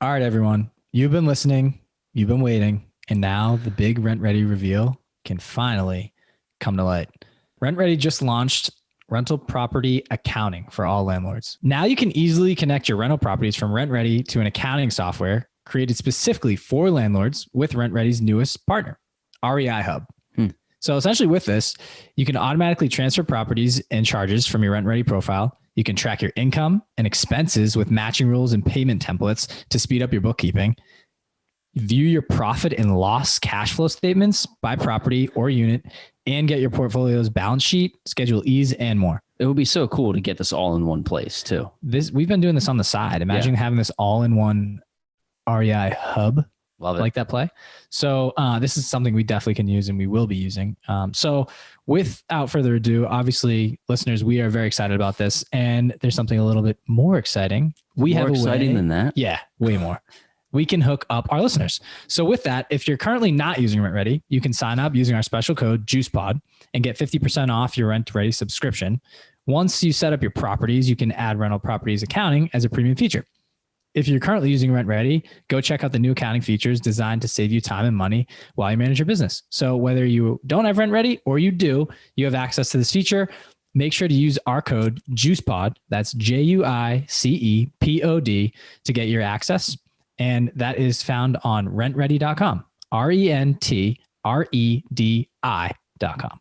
All right, everyone. You've been listening, you've been waiting, and now the big Rent Ready reveal can finally come to light. Rent Ready just launched rental property accounting for all landlords. Now you can easily connect your rental properties from Rent Ready to an accounting software created specifically for landlords with Rent Ready's newest partner, rehabbed. So essentially with this, you can automatically transfer properties and charges from your Rent Ready profile. You can track your income and expenses with matching rules and payment templates to speed up your bookkeeping. View your profit and loss cash flow statements by property or unit, and get your portfolio's balance sheet, Schedule E's, and more. It would be so cool to get this all in one place too. We've been doing this on the side. Imagine having this all in one REI hub. Love it. Like that play. So this is something we definitely can use and we will be using. So without further ado, obviously, listeners, we are very excited about this. And there's something a little bit more exciting. More exciting than that? Yeah, way more. We can hook up our listeners. So with that, if you're currently not using Rent Ready, you can sign up using our special code JUICEPOD and get 50% off your Rent Ready subscription. Once you set up your properties, you can add rental properties accounting as a premium feature. If you're currently using Rent Ready, go check out the new accounting features designed to save you time and money while you manage your business. So whether you don't have Rent Ready or you do, you have access to this feature. Make sure to use our code JUICEPOD, that's JUICEPOD, to get your access. And that is found on rentready.com, RENTREDI.com.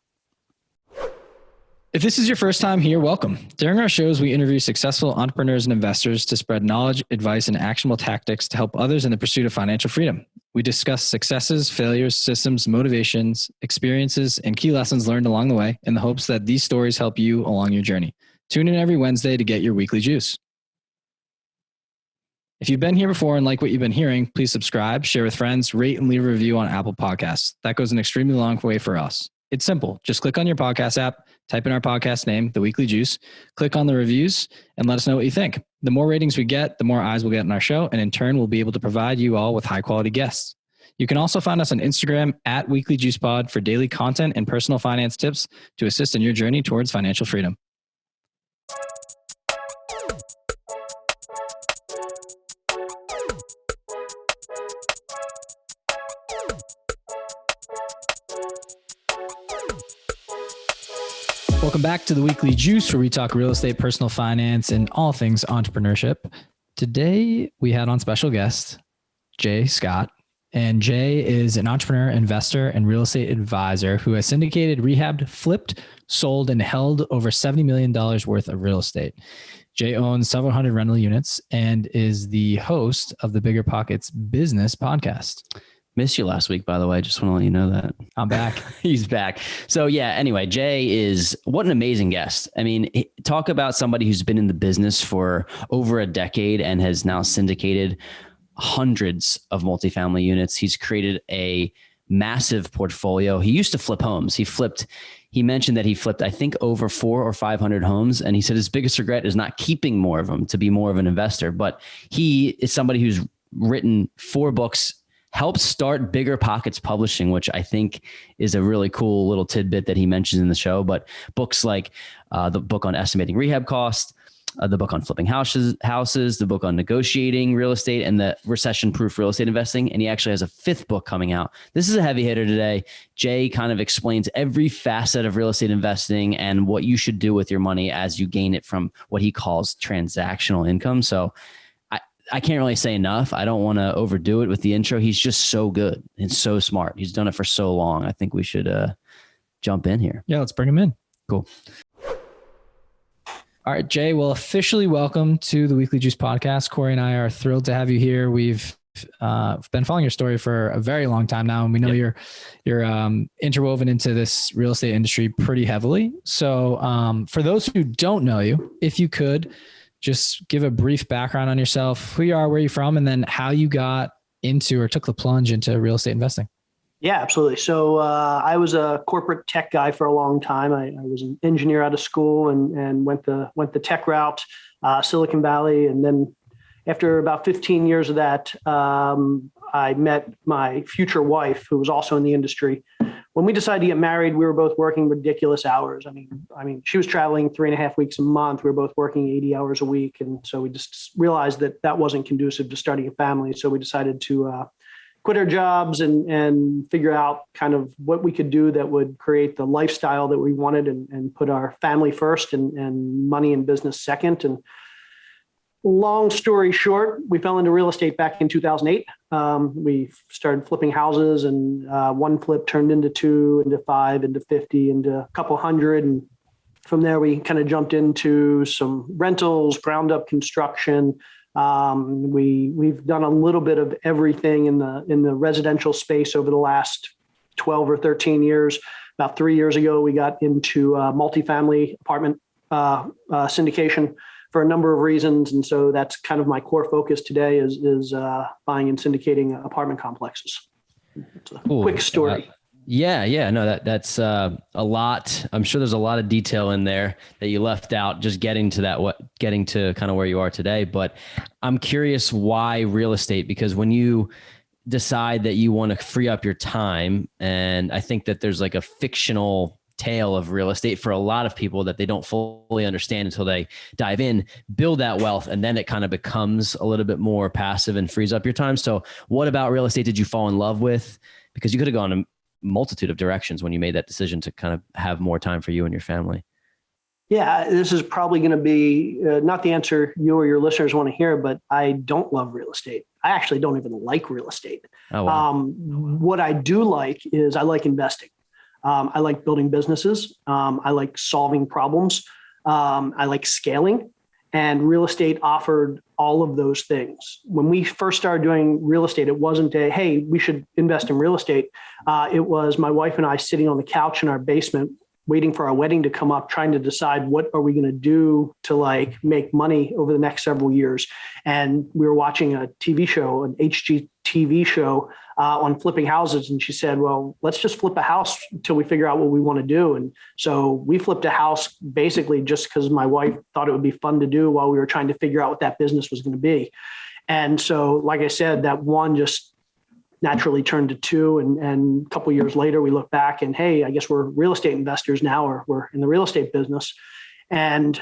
If this is your first time here, welcome. During our shows, we interview successful entrepreneurs and investors to spread knowledge, advice, and actionable tactics to help others in the pursuit of financial freedom. We discuss successes, failures, systems, motivations, experiences, and key lessons learned along the way in the hopes that these stories help you along your journey. Tune in every Wednesday to get your weekly juice. If you've been here before and like what you've been hearing, please subscribe, share with friends, rate, and leave a review on Apple Podcasts. That goes an extremely long way for us. It's simple. Just click on your podcast app, type in our podcast name, The Weekly Juice, click on the reviews, and let us know what you think. The more ratings we get, the more eyes we'll get on our show, and in turn, we'll be able to provide you all with high-quality guests. You can also find us on Instagram at Weekly Juice Pod for daily content and personal finance tips to assist in your journey towards financial freedom. Welcome back to the Weekly Juice, where we talk real estate, personal finance, and all things entrepreneurship. Today, we had on special guest, Jay Scott. And Jay is an entrepreneur, investor, and real estate advisor who has syndicated, rehabbed, flipped, sold, and held over $70 million worth of real estate. Jay owns several hundred rental units and is the host of the Bigger Pockets Business podcast. Missed you last week, by the way. Just want to let you know that. I'm back. He's back. So yeah, anyway, Jay is, what an amazing guest. I mean, talk about somebody who's been in the business for over a decade and has now syndicated hundreds of multifamily units. He's created a massive portfolio. He used to flip homes. He mentioned that he flipped, I think, over 400 or 500 homes. And he said his biggest regret is not keeping more of them to be more of an investor. But he is somebody who's written 4 books, helped start Bigger Pockets Publishing, which I think is a really cool little tidbit that he mentions in the show. But books like the book on estimating rehab costs, the book on flipping houses, the book on negotiating real estate, and the recession-proof real estate investing. And he actually has a 5th book coming out. This is a heavy hitter today. Jay kind of explains every facet of real estate investing and what you should do with your money as you gain it from what he calls transactional income. So I can't really say enough. I don't want to overdo it with the intro. He's just so good and so smart. He's done it for so long. I think we should jump in here. Yeah, let's bring him in. Cool. All right, Jay, well, officially welcome to the Weekly Juice podcast. Corey and I are thrilled to have you here. We've been following your story for a very long time now, and we know you're interwoven into this real estate industry pretty heavily. So for those who don't know you, if you could just give a brief background on yourself, who you are, where you're from, and then how you got into or took the plunge into real estate investing. Yeah, absolutely. So I was a corporate tech guy for a long time. I was an engineer out of school and went the tech route, Silicon Valley. And then after about 15 years of that, I met my future wife, who was also in the industry. when we decided to get married, we were both working ridiculous hours. I mean, she was traveling 3.5 weeks a month. We were both working 80 hours a week. And so we just realized that that wasn't conducive to starting a family. So we decided to quit our jobs and figure out kind of what we could do that would create the lifestyle that we wanted and put our family first and money and business second. And long story short, we fell into real estate back in 2008. We started flipping houses, and one flip turned into 2, into 5, into 50, into a couple hundred. And from there, we kind of jumped into some rentals, ground up construction. We've done a little bit of everything in the residential space over the last 12 or 13 years. About 3 years ago, we got into multifamily apartment syndication for a number of reasons. And so that's kind of my core focus today is buying and syndicating apartment complexes. It's a quick story. No, that's a lot. I'm sure there's a lot of detail in there that you left out, just getting to kind of where you are today. But I'm curious why real estate, because when you decide that you want to free up your time, and I think that there's like a fictional tale of real estate for a lot of people that they don't fully understand until they dive in, build that wealth, and then it kind of becomes a little bit more passive and frees up your time. So what about real estate did you fall in love with? Because you could have gone a multitude of directions when you made that decision to kind of have more time for you and your family. Yeah, this is probably going to be not the answer you or your listeners want to hear, but I don't love real estate. I actually don't even like real estate. Oh, wow. What I do like is I like investing. I like building businesses. I like solving problems. I like scaling, and real estate offered all of those things. When we first started doing real estate, it wasn't hey, we should invest in real estate. It was my wife and I sitting on the couch in our basement, waiting for our wedding to come up, trying to decide what are we going to do to like make money over the next several years. And we were watching a TV show, an HGTV show on flipping houses. And she said, well, let's just flip a house until we figure out what we want to do. And so we flipped a house basically just because my wife thought it would be fun to do while we were trying to figure out what that business was going to be. And so, like I said, that one just naturally turned to 2. And a couple of years later, we look back and, hey, I guess we're real estate investors now, or we're in the real estate business. And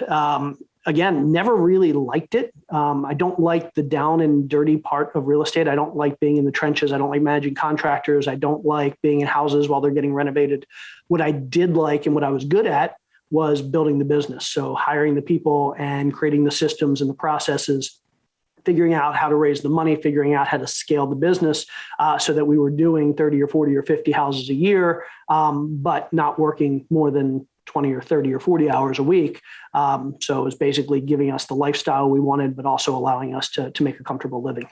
again, never really liked it. I don't like the down and dirty part of real estate. I don't like being in the trenches. I don't like managing contractors. I don't like being in houses while they're getting renovated. What I did like and what I was good at was building the business. So hiring the people and creating the systems and the processes, figuring out how to raise the money, figuring out how to scale the business so that we were doing 30 or 40 or 50 houses a year, but not working more than 20 or 30 or 40 hours a week. So it was basically giving us the lifestyle we wanted, but also allowing us to make a comfortable living.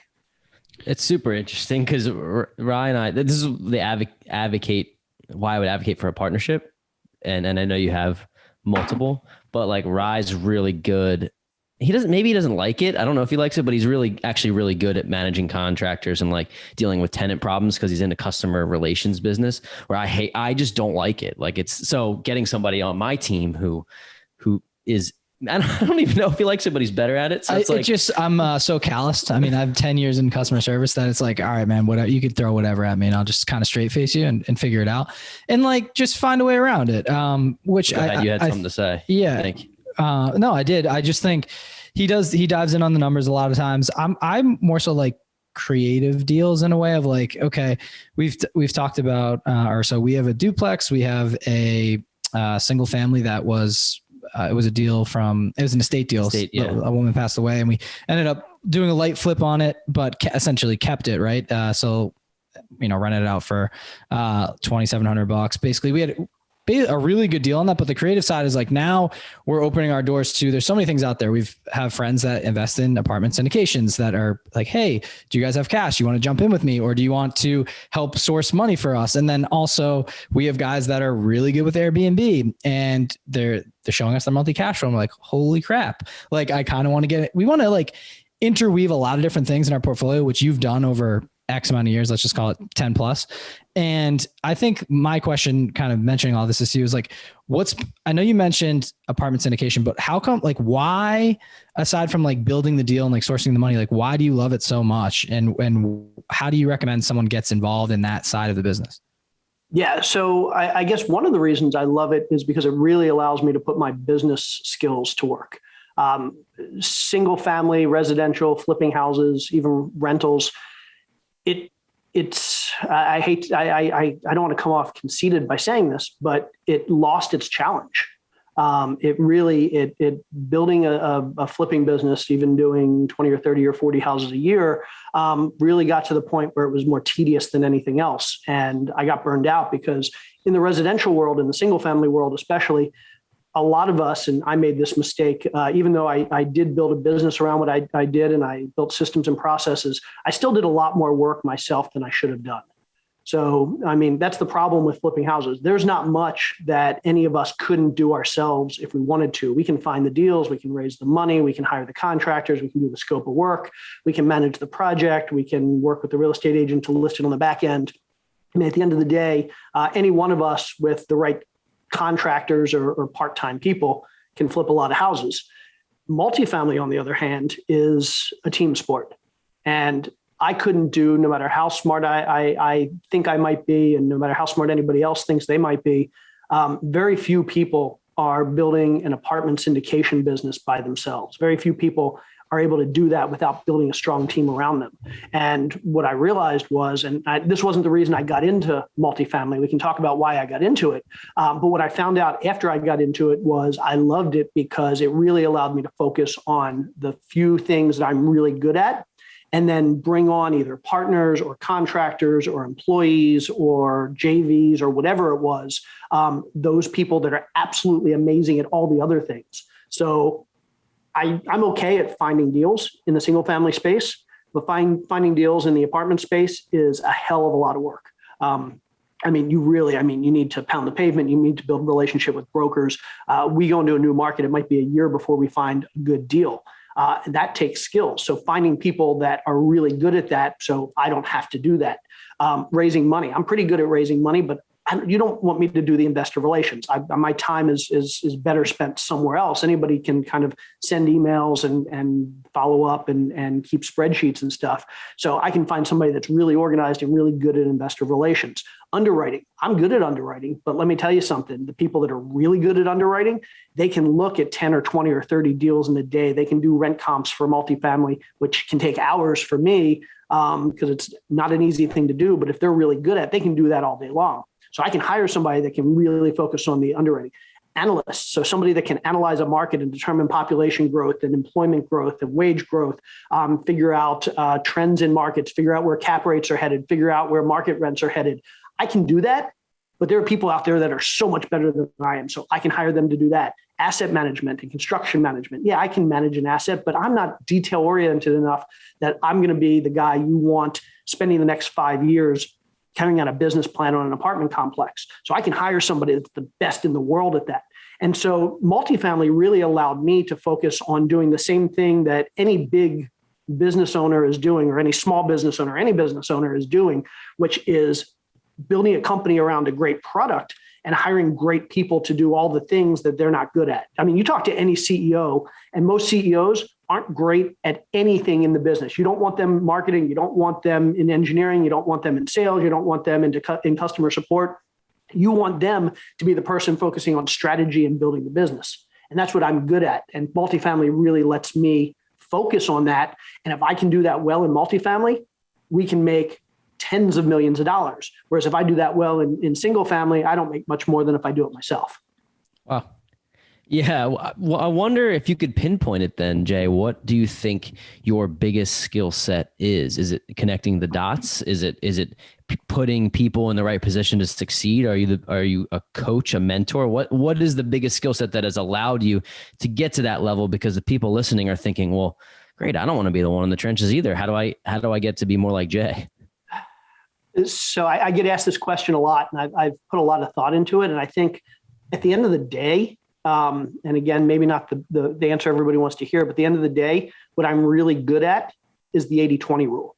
It's super interesting because Ryan and I, this is the why I would advocate for a partnership. And I know you have multiple, but like Rye's really good. Maybe he doesn't like it. I don't know if he likes it, but he's actually really good at managing contractors and like dealing with tenant problems because he's in the customer relations business where I just don't like it. Like so getting somebody on my team who is, I don't even know if he likes it, but he's better at it. So I'm so calloused. I mean, I have 10 years in customer service that it's like, all right, man, whatever, you could throw whatever at me and I'll just kind of straight face you and figure it out and like, just find a way around it. Which you had something to say. Yeah. No, I did. I just think he dives in on the numbers a lot of times. I'm more so like creative deals in a way of like, okay, we've talked about, so we have a duplex, we have a single family that was, it was an estate deal. A woman passed away and we ended up doing a light flip on it, but essentially kept it. Right. So, rented it out for $2,700. Basically we had a really good deal on that. But the creative side is like, now we're opening our doors to, there's so many things out there. Have friends that invest in apartment syndications that are like, hey, do you guys have cash? You want to jump in with me? Or do you want to help source money for us? And then also we have guys that are really good with Airbnb and they're showing us their monthly cash flow. I'm like, holy crap. Like, I kind of want to get it. We want to like interweave a lot of different things in our portfolio, which you've done over X amount of years, let's just call it 10 plus. And I think my question kind of mentioning all this is to you is like, I know you mentioned apartment syndication, but how come, like, why, aside from like building the deal and like sourcing the money, like why do you love it so much? And how do you recommend someone gets involved in that side of the business? Yeah. So I guess one of the reasons I love it is because it really allows me to put my business skills to work. Single family, residential, flipping houses, even rentals. I don't want to come off conceited by saying this, but it lost its challenge. It building a flipping business, even doing 20 or 30 or 40 houses a year, really got to the point where it was more tedious than anything else. And I got burned out because in the residential world, in the single family world, especially, a lot of us, and I made this mistake, even though I did build a business around what I did and I built systems and processes, I still did a lot more work myself than I should have done. So, I mean, that's the problem with flipping houses. There's not much that any of us couldn't do ourselves if we wanted to. We can find the deals, we can raise the money, we can hire the contractors, we can do the scope of work, we can manage the project, we can work with the real estate agent to list it on the back end. I mean, at the end of the day, any one of us with the right contractors or part-time people can flip a lot of houses. Multifamily, on the other hand, is a team sport. And I couldn't do, no matter how smart I think I might be, and no matter how smart anybody else thinks they might be, very few people are building an apartment syndication business by themselves. Very few people are able to do that without building a strong team around them. And what I realized was, this wasn't the reason I got into multifamily. We can talk about why I got into it. But what I found out after I got into it was I loved it because it really allowed me to focus on the few things that I'm really good at, and then bring on either partners or contractors or employees or JVs or whatever it was, those people that are absolutely amazing at all the other things. So I'm okay at finding deals in the single family space, but finding deals in the apartment space is a hell of a lot of work. You need to pound the pavement. You need to build a relationship with brokers. We go into a new market. It might be a year before we find a good deal. That takes skills. So finding people that are really good at that, so I don't have to do that. Raising money. I'm pretty good at raising money, but you don't want me to do the investor relations. My time is better spent somewhere else. Anybody can kind of send emails and follow up and keep spreadsheets and stuff. So I can find somebody that's really organized and really good at investor relations. Underwriting. I'm good at underwriting, but let me tell you something. The people that are really good at underwriting, they can look at 10 or 20 or 30 deals in a day. They can do rent comps for multifamily, which can take hours for me because it's not an easy thing to do. But if they're really good at it, they can do that all day long. So I can hire somebody that can really focus on the underwriting. Analysts, so somebody that can analyze a market and determine population growth and employment growth and wage growth, figure out trends in markets, figure out where cap rates are headed, figure out where market rents are headed. I can do that, but there are people out there that are so much better than I am. So I can hire them to do that. Asset management and construction management. Yeah, I can manage an asset, but I'm not detail oriented enough that I'm going to be the guy you want spending the next 5 years carrying out a business plan on an apartment complex. So I can hire somebody that's the best in the world at that. And so multifamily really allowed me to focus on doing the same thing that any big business owner is doing, or any small business owner, any business owner is doing, which is building a company around a great product and hiring great people to do all the things that they're not good at. I mean, you talk to any CEO, and most CEOs aren't great at anything in the business. You don't want them marketing. You don't want them in engineering. You don't want them in sales. You don't want them in customer support. You want them to be the person focusing on strategy and building the business. And that's what I'm good at. And multifamily really lets me focus on that. And if I can do that well in multifamily, we can make tens of millions of dollars. Whereas if I do that well in single family, I don't make much more than if I do it myself. Wow. Yeah. Well, I wonder if you could pinpoint it then, Jay. What do you think your biggest skill set is? Is it connecting the dots? Is it putting people in the right position to succeed? Are you a coach, a mentor? What is the biggest skill set that has allowed you to get to that level? Because the people listening are thinking, well, great, I don't want to be the one in the trenches either. How do I get to be more like Jay? So I get asked this question a lot, and I've put a lot of thought into it. And I think at the end of the day, and again, maybe not the answer everybody wants to hear, but at the end of the day, what I'm really good at is the 80-20 rule.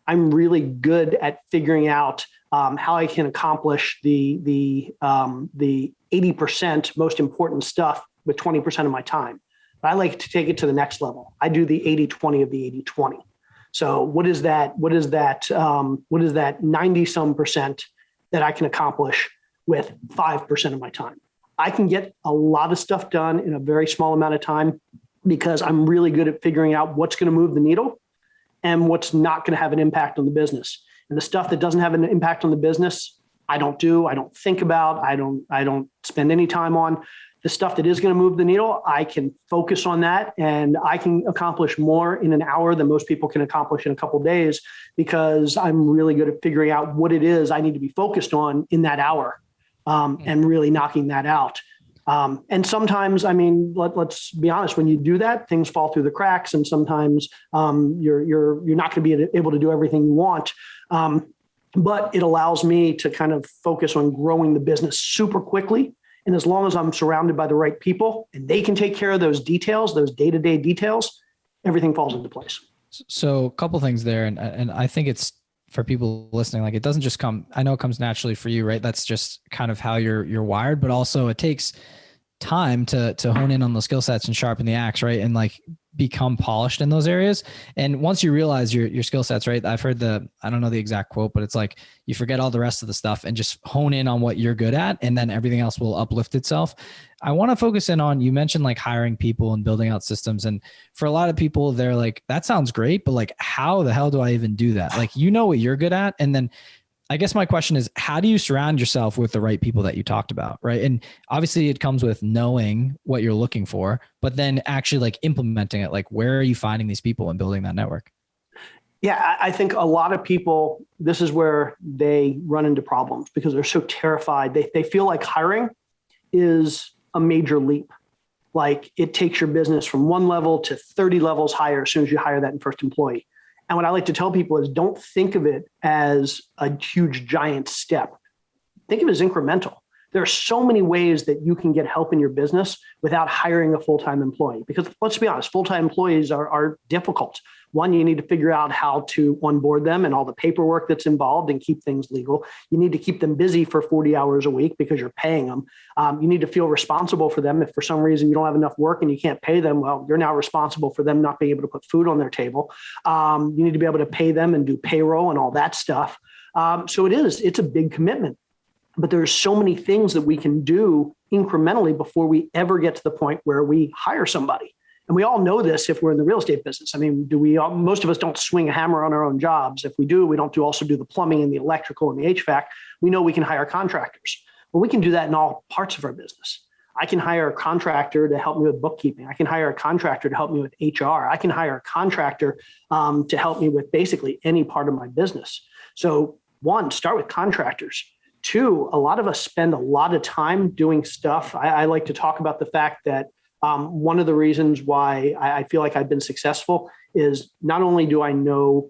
I'm really good at figuring out how I can accomplish the 80% most important stuff with 20% of my time. But I like to take it to the next level. I do the 80-20 of the 80-20. So what is that 90 some percent that I can accomplish with 5% of my time. I can get a lot of stuff done in a very small amount of time because I'm really good at figuring out what's going to move the needle and what's not going to have an impact on the business. And the stuff that doesn't have an impact on the business, I don't think about, I don't spend any time on. The stuff that is going to move the needle, I can focus on that, and I can accomplish more in an hour than most people can accomplish in a couple of days because I'm really good at figuring out what it is I need to be focused on in that hour, and really knocking that out. And sometimes, I mean, let's be honest, when you do that, things fall through the cracks, and sometimes you're not going to be able to do everything you want. But it allows me to kind of focus on growing the business super quickly. And as long as I'm surrounded by the right people and they can take care of those details, those day-to-day details, everything falls into place. So a couple things there. And I think it's for people listening, like it doesn't just come, I know it comes naturally for you, right? That's just kind of how you're wired, but also it takes time to hone in on those skill sets and sharpen the axe, right? And like become polished in those areas. And once you realize your skill sets, right? I've heard I don't know the exact quote, but it's like, you forget all the rest of the stuff and just hone in on what you're good at. And then everything else will uplift itself. I want to focus in on, you mentioned like hiring people and building out systems. And for a lot of people, they're like, that sounds great, but like, how the hell do I even do that? Like, you know what you're good at. And then I guess my question is, how do you surround yourself with the right people that you talked about, right? And obviously it comes with knowing what you're looking for, but then actually like implementing it. Like, where are you finding these people and building that network? Yeah, I think a lot of people, this is where they run into problems because they're so terrified. They feel like hiring is a major leap. Like it takes your business from one level to 30 levels higher as soon as you hire that first employee. And what I like to tell people is don't think of it as a huge, giant step. Think of it as incremental. There are so many ways that you can get help in your business without hiring a full-time employee. Because let's be honest, full-time employees are difficult. One, you need to figure out how to onboard them and all the paperwork that's involved and keep things legal. You need to keep them busy for 40 hours a week because you're paying them. You need to feel responsible for them. If for some reason you don't have enough work and you can't pay them, well, you're now responsible for them not being able to put food on their table. You need to be able to pay them and do payroll and all that stuff. So it's a big commitment. But there's so many things that we can do incrementally before we ever get to the point where we hire somebody. And we all know this if we're in the real estate business. I mean, most of us don't swing a hammer on our own jobs. If we do, we don't also do the plumbing and the electrical and the HVAC. We know we can hire contractors. Well, we can do that in all parts of our business. I can hire a contractor to help me with bookkeeping. I can hire a contractor to help me with HR. I can hire a contractor to help me with basically any part of my business. So one, start with contractors. Two, a lot of us spend a lot of time doing stuff. I like to talk about the fact that one of the reasons why I feel like I've been successful is not only do I know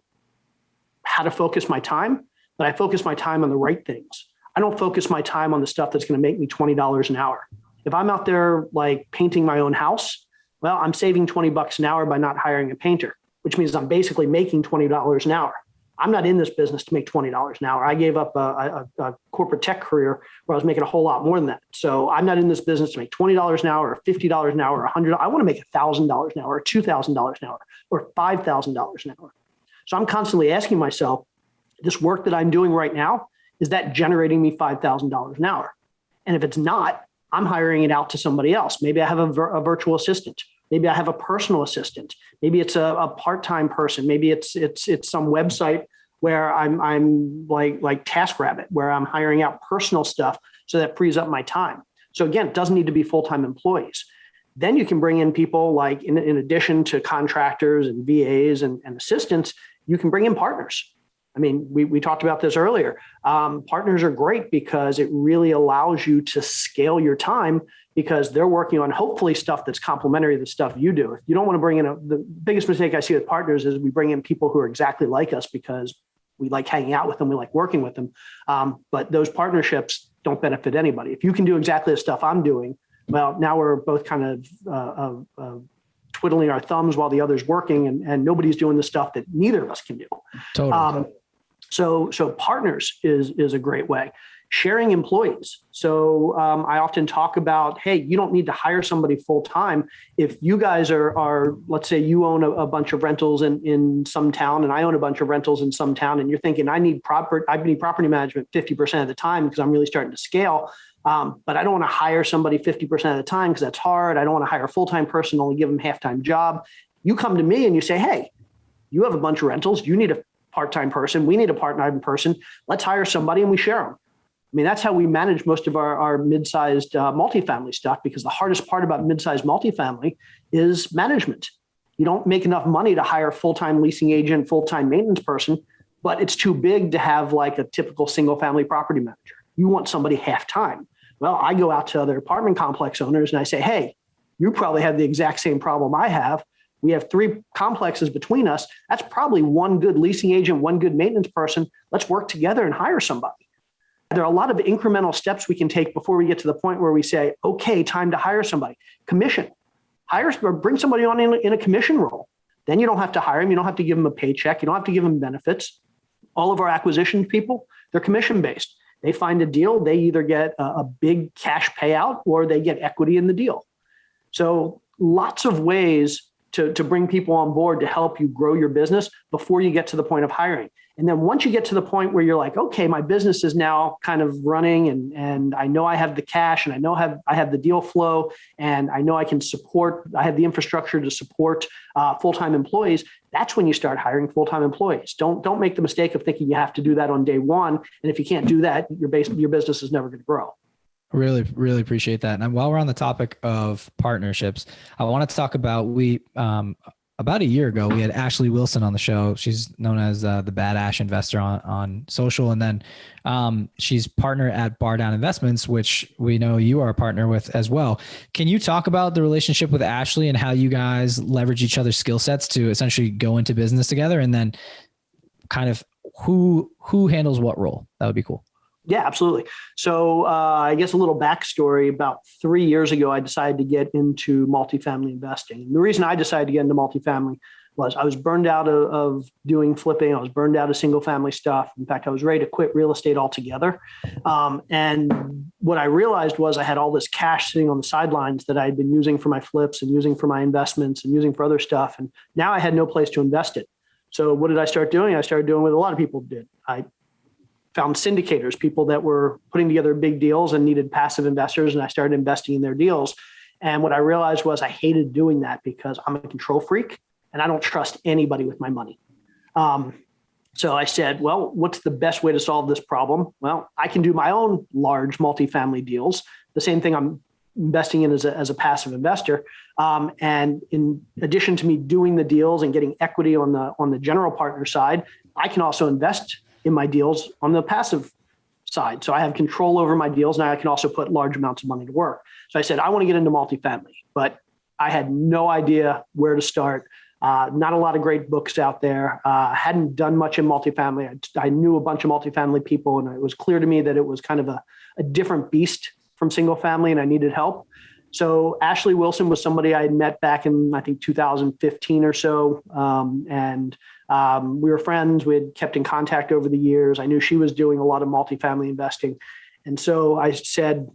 how to focus my time, but I focus my time on the right things. I don't focus my time on the stuff that's going to make me $20 an hour. If I'm out there like painting my own house, well, I'm saving $20 an hour by not hiring a painter, which means I'm basically making $20 an hour. I'm not in this business to make $20 an hour. I gave up a corporate tech career where I was making a whole lot more than that. So I'm not in this business to make $20 an hour or $50 an hour or $100. I want to make $1,000 an hour or $2,000 an hour or $5,000 an hour. So I'm constantly asking myself, this work that I'm doing right now, is that generating me $5,000 an hour? And if it's not, I'm hiring it out to somebody else. Maybe I have a virtual assistant. Maybe I have a personal assistant. Maybe it's a part-time person. Maybe it's some website where I'm like TaskRabbit, where I'm hiring out personal stuff so that frees up my time. So again, it doesn't need to be full-time employees. Then you can bring in people like in addition to contractors and VAs and assistants, you can bring in partners. I mean, we talked about this earlier. Partners are great because it really allows you to scale your time because they're working on hopefully stuff that's complementary to the stuff you do. If you don't want to bring in the biggest mistake I see with partners is we bring in people who are exactly like us because we like hanging out with them, we like working with them. But those partnerships don't benefit anybody. If you can do exactly the stuff I'm doing, well, now we're both kind of twiddling our thumbs while the other's working and nobody's doing the stuff that neither of us can do. Totally. So partners is a great way. sharing employees. So I often talk about, hey, you don't need to hire somebody full time. If you guys are let's say you own a bunch of rentals in some town, and I own a bunch of rentals in some town, and you're thinking, I need property management 50% of the time because I'm really starting to scale. But I don't want to hire somebody 50% of the time because that's hard. I don't want to hire a full-time person, only give them a half-time job. You come to me and you say, hey, you have a bunch of rentals. You need a part-time person. We need a part-time person. Let's hire somebody and we share them. I mean, that's how we manage most of our mid-sized multifamily stuff, because the hardest part about mid-sized multifamily is management. You don't make enough money to hire a full-time leasing agent, full-time maintenance person, but it's too big to have like a typical single-family property manager. You want somebody half-time. Well, I go out to other apartment complex owners and I say, hey, you probably have the exact same problem I have. We have 3 complexes between us. That's probably one good leasing agent, one good maintenance person. Let's work together and hire somebody. There are a lot of incremental steps we can take before we get to the point where we say, okay, time to hire somebody. Commission. Hire or bring somebody on in a commission role. Then you don't have to hire them. You don't have to give them a paycheck. You don't have to give them benefits. All of our acquisition people, they're commission-based. They find a deal. They either get a big cash payout or they get equity in the deal. So lots of ways to bring people on board to help you grow your business before you get to the point of hiring. And then once you get to the point where you're like, okay, my business is now kind of running and I know I have the cash and I know I have the deal flow and I know I have the infrastructure to support full-time employees. That's when you start hiring full-time employees. Don't make the mistake of thinking you have to do that on day one. And if you can't do that, your business is never going to grow. Really, really appreciate that. And while we're on the topic of partnerships, I want to talk about about a year ago, we had Ashley Wilson on the show. She's known as the Bad Ash Investor on social. And then she's partner at Bar Down Investments, which we know you are a partner with as well. Can you talk about the relationship with Ashley and how you guys leverage each other's skill sets to essentially go into business together, and then kind of who handles what role? That would be cool. Yeah, absolutely. So I guess a little backstory. About 3 years ago, I decided to get into multifamily investing. And the reason I decided to get into multifamily was I was burned out of doing flipping. I was burned out of single family stuff. In fact, I was ready to quit real estate altogether. And what I realized was I had all this cash sitting on the sidelines that I had been using for my flips and using for my investments and using for other stuff. And now I had no place to invest it. So what did I start doing? I started doing what a lot of people did. I found syndicators, people that were putting together big deals and needed passive investors, and I started investing in their deals. And what I realized was I hated doing that because I'm a control freak and I don't trust anybody with my money. So I said, well, what's the best way to solve this problem? Well, I can do my own large multifamily deals, the same thing I'm investing in as a passive investor. And in addition to me doing the deals and getting equity on the general partner side, I can also invest in my deals on the passive side. So I have control over my deals. Now I can also put large amounts of money to work. So I said, I want to get into multifamily, but I had no idea where to start. Not a lot of great books out there. Hadn't done much in multifamily. I knew a bunch of multifamily people, and it was clear to me that it was kind of a different beast from single family, and I needed help. So Ashley Wilson was somebody I had met back in, I think, 2015 or so. We were friends. We had kept in contact over the years. I knew she was doing a lot of multifamily investing. And so I said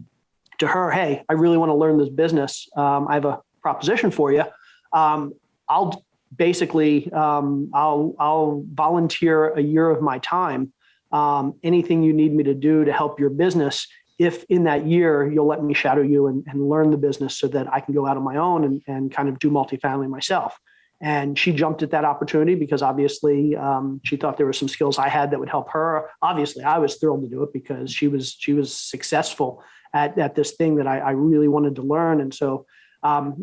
to her, hey, I really want to learn this business. I have a proposition for you. I'll volunteer a year of my time. Anything you need me to do to help your business, if in that year you'll let me shadow you and learn the business so that I can go out on my own and kind of do multifamily myself. And she jumped at that opportunity because obviously she thought there were some skills I had that would help her. Obviously, I was thrilled to do it because she was successful at this thing that I really wanted to learn. And so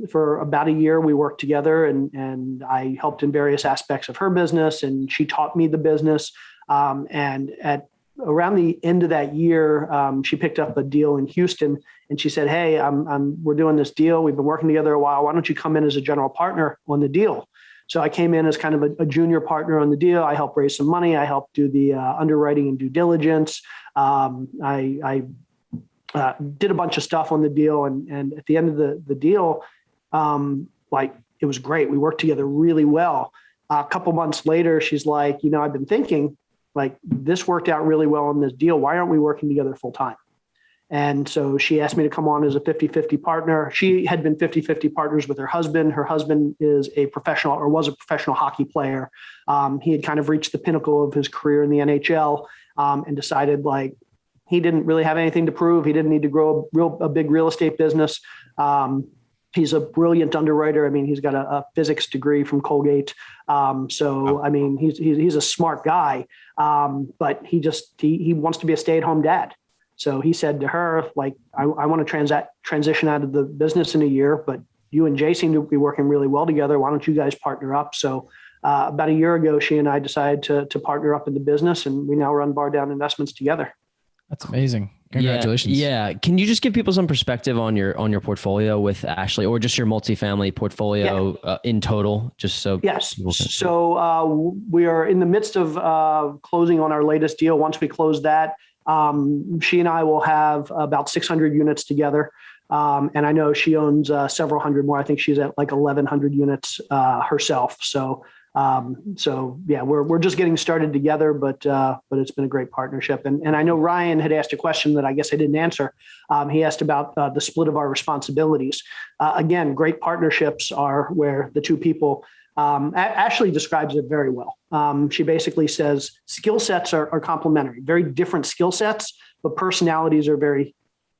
for about a year, we worked together and I helped in various aspects of her business, and she taught me the business. And at around the end of that year, she picked up a deal in Houston, and she said, hey, we're doing this deal. We've been working together a while. Why don't you come in as a general partner on the deal? So I came in as kind of a junior partner on the deal. I helped raise some money. I helped do the underwriting and due diligence. I did a bunch of stuff on the deal. And at the end of the deal, it was great. We worked together really well. A couple months later, she's like, I've been thinking, like this worked out really well in this deal. Why aren't we working together full time? And so she asked me to come on as a 50-50 partner. She had been 50-50 partners with her husband. Her husband is a professional or was a professional hockey player. He had kind of reached the pinnacle of his career in the NHL and decided like he didn't really have anything to prove. He didn't need to grow a big real estate business. He's a brilliant underwriter. I mean, he's got a physics degree from Colgate. I mean, he's a smart guy, but he wants to be a stay-at-home dad. So he said to her, like, I want to transition out of the business in a year, but you and Jay seem to be working really well together. Why don't you guys partner up? So about a year ago, she and I decided to partner up in the business, and we now run Bar Down Investments together. That's amazing. Congratulations. Yeah. Can you just give people some perspective on your portfolio with Ashley, or just your multifamily portfolio in total? Just so. Yes. So we are in the midst of closing on our latest deal. Once we close that, she and I will have about 600 units together. And I know she owns several hundred more. I think she's at like 1,100 units herself. So yeah, we're just getting started together, but it's been a great partnership. And I know Ryan had asked a question that I guess I didn't answer. He asked about the split of our responsibilities. Again, great partnerships are where the two people. Ashley describes it very well. She basically says skill sets are complementary, very different skill sets, but personalities are very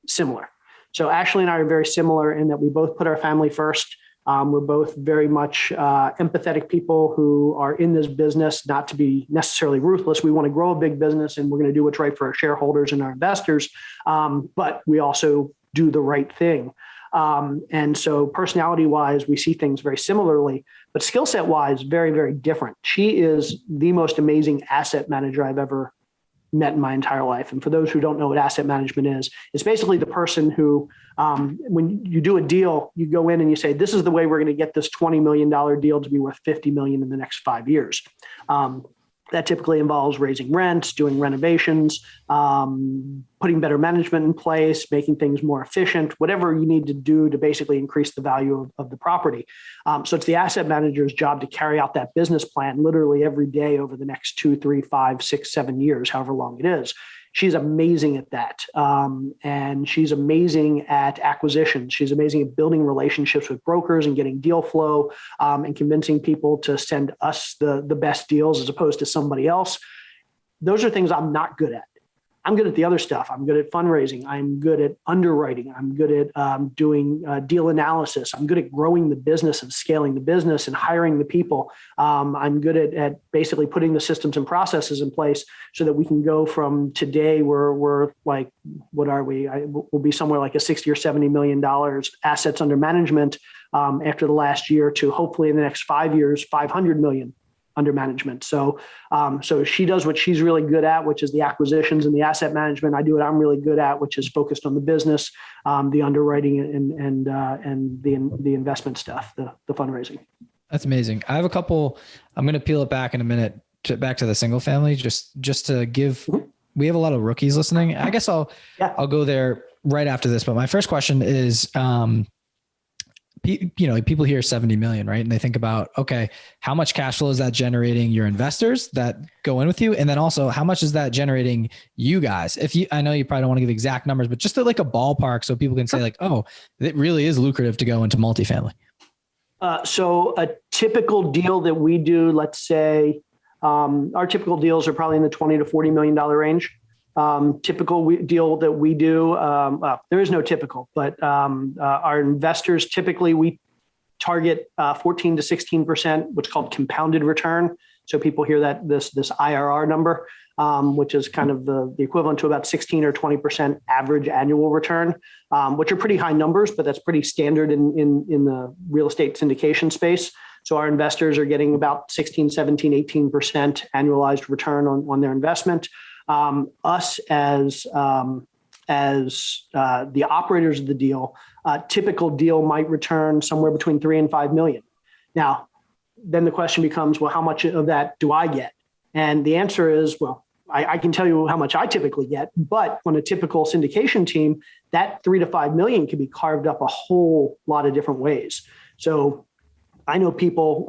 similar. So Ashley and I are very similar in that we both put our family first. We're both very much empathetic people who are in this business, not to be necessarily ruthless. We want to grow a big business and we're going to do what's right for our shareholders and our investors. But we also do the right thing. And so personality wise, we see things very similarly, but skill set wise, very, very different. She is the most amazing asset manager I've ever met in my entire life. And for those who don't know what asset management is, it's basically the person who, when you do a deal, you go in and you say, this is the way we're going to get this $20 million deal to be worth $50 million in the next 5 years. That typically involves raising rents, doing renovations, putting better management in place, making things more efficient, whatever you need to do to basically increase the value of the property. So it's the asset manager's job to carry out that business plan literally every day over the next 2, 3, 5, 6, 7 years, however long it is. She's amazing at that. And she's amazing at acquisitions. She's amazing at building relationships with brokers and getting deal flow and convincing people to send us the best deals as opposed to somebody else. Those are things I'm not good at. I'm good at the other stuff. I'm good at fundraising. I'm good at underwriting. I'm good at doing deal analysis. I'm good at growing the business and scaling the business and hiring the people. I'm good at basically putting the systems and processes in place so that we can go from today, we're like, what are we? We'll be somewhere like a $60 or $70 million assets under management after the last year to hopefully in the next 5 years, 500 million under management. So she does what she's really good at, which is the acquisitions and the asset management. I do what I'm really good at, which is focused on the business, the underwriting and the investment stuff, the fundraising. That's amazing. I have a couple, I'm going to peel it back in a minute back to the single family, just to give, we have a lot of rookies listening. I guess I'll go there right after this, but my first question is, people hear 70 million, right? And they think about, okay, how much cash flow is that generating your investors that go in with you? And then also how much is that generating you guys? I know you probably don't want to give exact numbers, but just like a ballpark so people can say like, oh, it really is lucrative to go into multifamily. So a typical deal that we do, let's say, our typical deals are probably in the $20 to $40 million range. Typical deal that we do, there is no typical, but our investors, typically we target 14 to 16%, what's called compounded return. So people hear that this IRR number, which is kind of the equivalent to about 16 or 20% average annual return, which are pretty high numbers, but that's pretty standard in the real estate syndication space. So our investors are getting about 16, 17, 18% annualized return on their investment. Us as the operators of the deal, typical deal might return somewhere between 3 and 5 million. Now, then the question becomes, well, how much of that do I get? And the answer is, well, I can tell you how much I typically get, but on a typical syndication team, that 3 to 5 million can be carved up a whole lot of different ways. So I know people,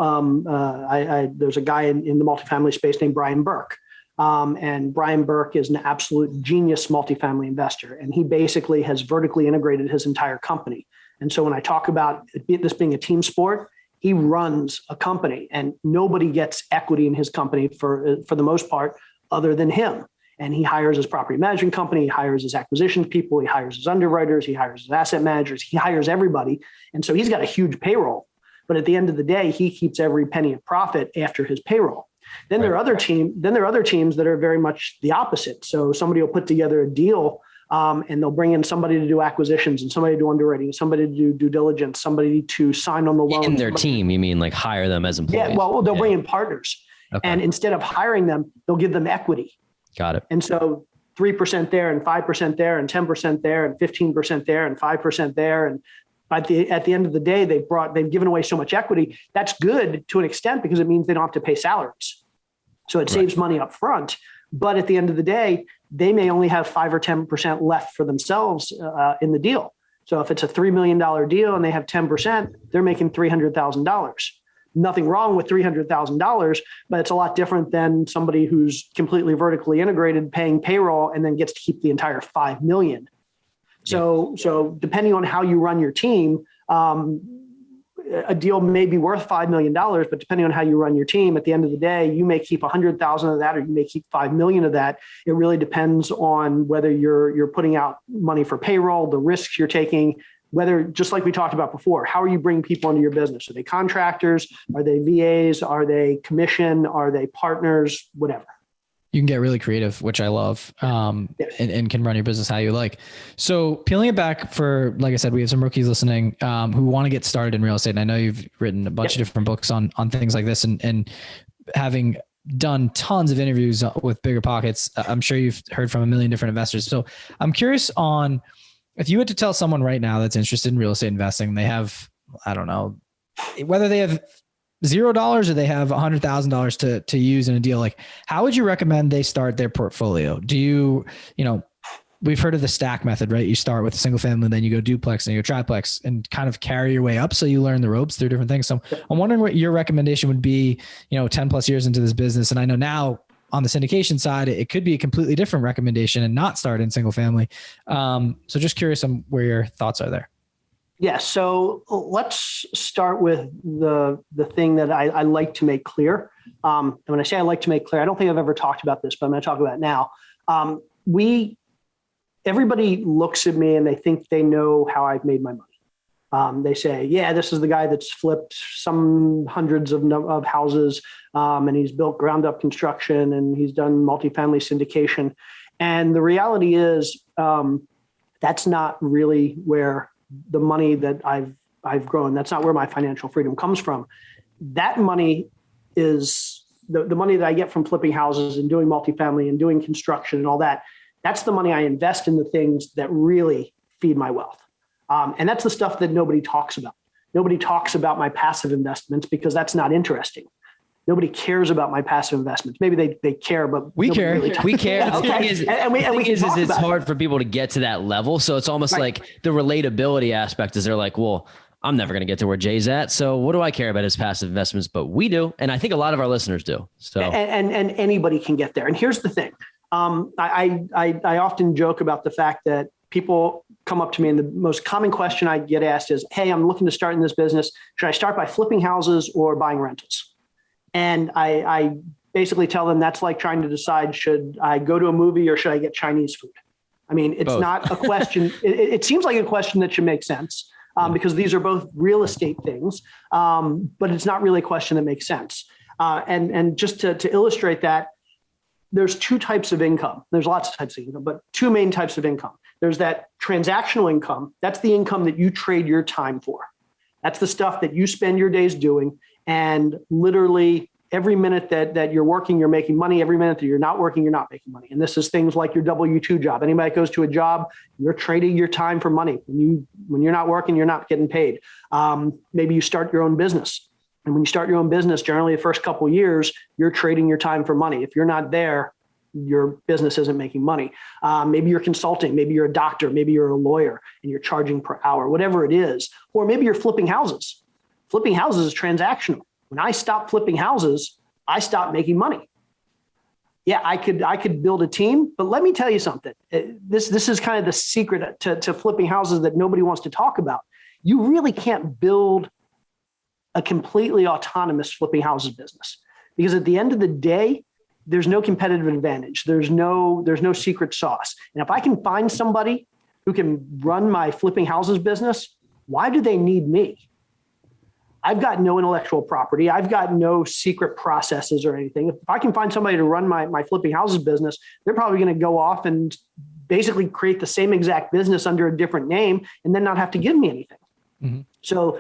there's a guy in the multifamily space named Brian Burke. And Brian Burke is an absolute genius multifamily investor. And he basically has vertically integrated his entire company. And so when I talk about this being a team sport, he runs a company and nobody gets equity in his company for the most part, other than him. And he hires his property management company, he hires his acquisitions people, he hires his underwriters, he hires his asset managers, he hires everybody. And so he's got a huge payroll. But at the end of the day, he keeps every penny of profit after his payroll. Then there are other teams that are very much the opposite. So somebody will put together a deal and they'll bring in somebody to do acquisitions and somebody to do underwriting, somebody to do due diligence, somebody to sign on the loan. In their team, you mean like hire them as employees? Yeah, well, they'll bring in partners. Okay. And instead of hiring them, they'll give them equity. Got it. And so 3% there and 5% there and 10% there and 15% there and 5% there. And at the end of the day, they've given away so much equity. That's good to an extent because it means they don't have to pay salaries. So it saves money up front. But at the end of the day, they may only have 5 or 10% left for themselves in the deal. So if it's a $3 million deal and they have 10%, they're making $300,000. Nothing wrong with $300,000, but it's a lot different than somebody who's completely vertically integrated, paying payroll, and then gets to keep the entire $5 million. So depending on how you run your team, a deal may be worth $5 million, but depending on how you run your team, at the end of the day, you may keep 100,000 of that, or you may keep 5 million of that. It really depends on whether you're putting out money for payroll, the risks you're taking, whether, just like we talked about before, how are you bringing people into your business? Are they contractors? Are they VAs? Are they commission? Are they partners? Whatever. You can get really creative, which I love, and can run your business how you like. So peeling it back for, like I said, we have some rookies listening who want to get started in real estate. And I know you've written a bunch of different books on things like this, and having done tons of interviews with Bigger Pockets, I'm sure you've heard from a million different investors. So I'm curious on, if you had to tell someone right now that's interested in real estate investing, they have, I don't know, whether they have $0 or they have $100,000 to use in a deal, like how would you recommend they start their portfolio? Do you we've heard of the stack method, right? You start with a single family, then you go duplex and you go triplex and kind of carry your way up. So you learn the ropes through different things. So I'm wondering what your recommendation would be, 10 plus years into this business. And I know now on the syndication side, it could be a completely different recommendation and not start in single family. So just curious on where your thoughts are there. Yeah. So let's start with the thing that I like to make clear. And when I say I like to make clear, I don't think I've ever talked about this, but I'm going to talk about it now. Everybody looks at me and they think they know how I've made my money. They say, yeah, this is the guy that's flipped some hundreds of houses, and he's built ground up construction and he's done multifamily syndication. And the reality is that's not really where the money that I've grown, that's not where my financial freedom comes from. That money is the money that I get from flipping houses and doing multifamily and doing construction and all that. That's the money I invest in the things that really feed my wealth. And that's the stuff that nobody talks about. Nobody talks about my passive investments because that's not interesting. Nobody cares about my passive investments. Maybe they care, but we care. Really we care. The okay. thing is it's hard for people to get to that level. So it's almost like the relatability aspect is they're like, well, I'm never going to get to where Jay's at. So what do I care about his passive investments? But we do. And I think a lot of our listeners do. So and anybody can get there. And here's the thing. I often joke about the fact that people come up to me and the most common question I get asked is, hey, I'm looking to start in this business. Should I start by flipping houses or buying rentals? And I basically tell them that's like trying to decide, should I go to a movie or should I get Chinese food? I mean, it's both. Not a question. It seems like a question that should make sense because these are both real estate things, but it's not really a question that makes sense. And just to illustrate that, there's two types of income. There's lots of types of income, but two main types of income. There's that transactional income. That's the income that you trade your time for. That's the stuff that you spend your days doing. And literally every minute that you're working, you're making money. Every minute that you're not working, you're not making money. And this is things like your W-2 job. Anybody that goes to a job, you're trading your time for money. When you're not working, you're not getting paid. Maybe you start your own business. And when you start your own business, generally the first couple of years, you're trading your time for money. If you're not there, your business isn't making money. Maybe you're consulting, maybe you're a doctor, maybe you're a lawyer and you're charging per hour, whatever it is. Or maybe you're flipping houses. Flipping houses is transactional. When I stop flipping houses, I stop making money. yeah, I could build a team, but let me tell you something. This is kind of the secret to flipping houses that nobody wants to talk about. You really can't build a completely autonomous flipping houses business, because at the end of the day, there's no competitive advantage. There's no secret sauce. And if I can find somebody who can run my flipping houses business, why do they need me? I've got no intellectual property. I've got no secret processes or anything. If I can find somebody to run my flipping houses business, they're probably going to go off and basically create the same exact business under a different name and then not have to give me anything. Mm-hmm. So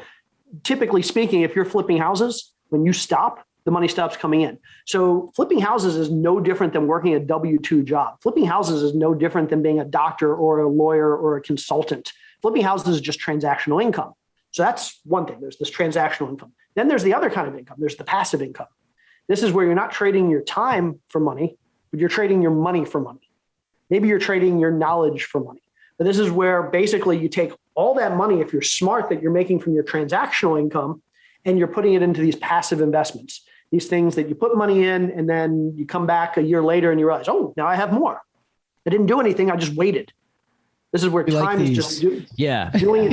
typically speaking, if you're flipping houses, when you stop, the money stops coming in. So flipping houses is no different than working a W-2 job. Flipping houses is no different than being a doctor or a lawyer or a consultant. Flipping houses is just transactional income. So that's one thing. There's this transactional income. Then there's the other kind of income. There's the passive income. This is where you're not trading your time for money, but you're trading your money for money. Maybe you're trading your knowledge for money. But this is where basically you take all that money, if you're smart, that you're making from your transactional income, and you're putting it into these passive investments, these things that you put money in, and then you come back a year later and you realize, oh, now I have more. I didn't do anything. I just waited. This is where time is just doing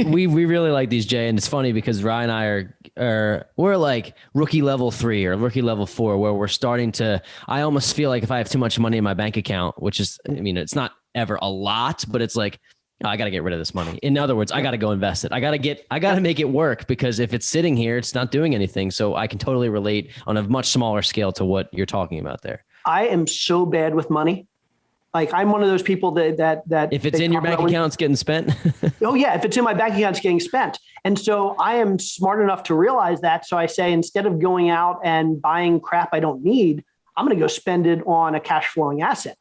it. we really like these, Jay, and it's funny because Ryan and I we're like rookie level 3 or rookie level 4, where we're starting to. I almost feel like if I have too much money in my bank account, which is, I mean, it's not ever a lot, but it's like, oh, I got to get rid of this money. In other words, I got to go invest it. I got to make it work, because if it's sitting here, it's not doing anything. So I can totally relate on a much smaller scale to what you're talking about there. I am so bad with money. Like, I'm one of those people that if it's in your bank account, it's getting spent. Oh yeah. If it's in my bank account, it's getting spent. And so I am smart enough to realize that. So I say, instead of going out and buying crap I don't need, I'm going to go spend it on a cash flowing asset.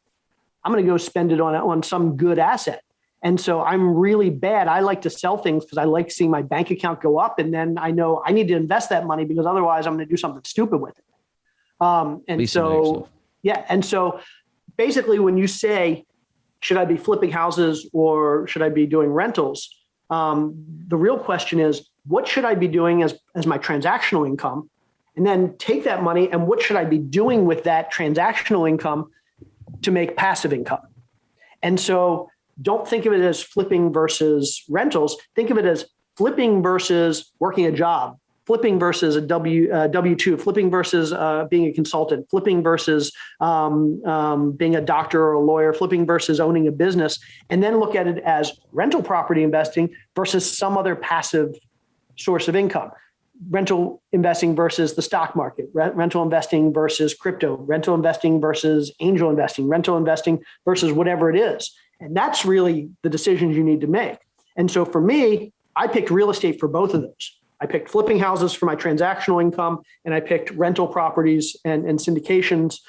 I'm going to go spend it on some good asset. And so I'm really bad. I like to sell things because I like seeing my bank account go up. And then I know I need to invest that money, because otherwise I'm going to do something stupid with it. And so basically, when you say, should I be flipping houses or should I be doing rentals? The real question is, what should I be doing as my transactional income? And then take that money and what should I be doing with that transactional income to make passive income? And so don't think of it as flipping versus rentals. Think of it as flipping versus working a job, flipping versus a W-2, flipping versus being a consultant, flipping versus being a doctor or a lawyer, flipping versus owning a business, and then look at it as rental property investing versus some other passive source of income. Rental investing versus the stock market, rental investing versus crypto, rental investing versus angel investing, rental investing versus whatever it is. And that's really the decisions you need to make. And so for me, I picked real estate for both of those. I picked flipping houses for my transactional income, and I picked rental properties and syndications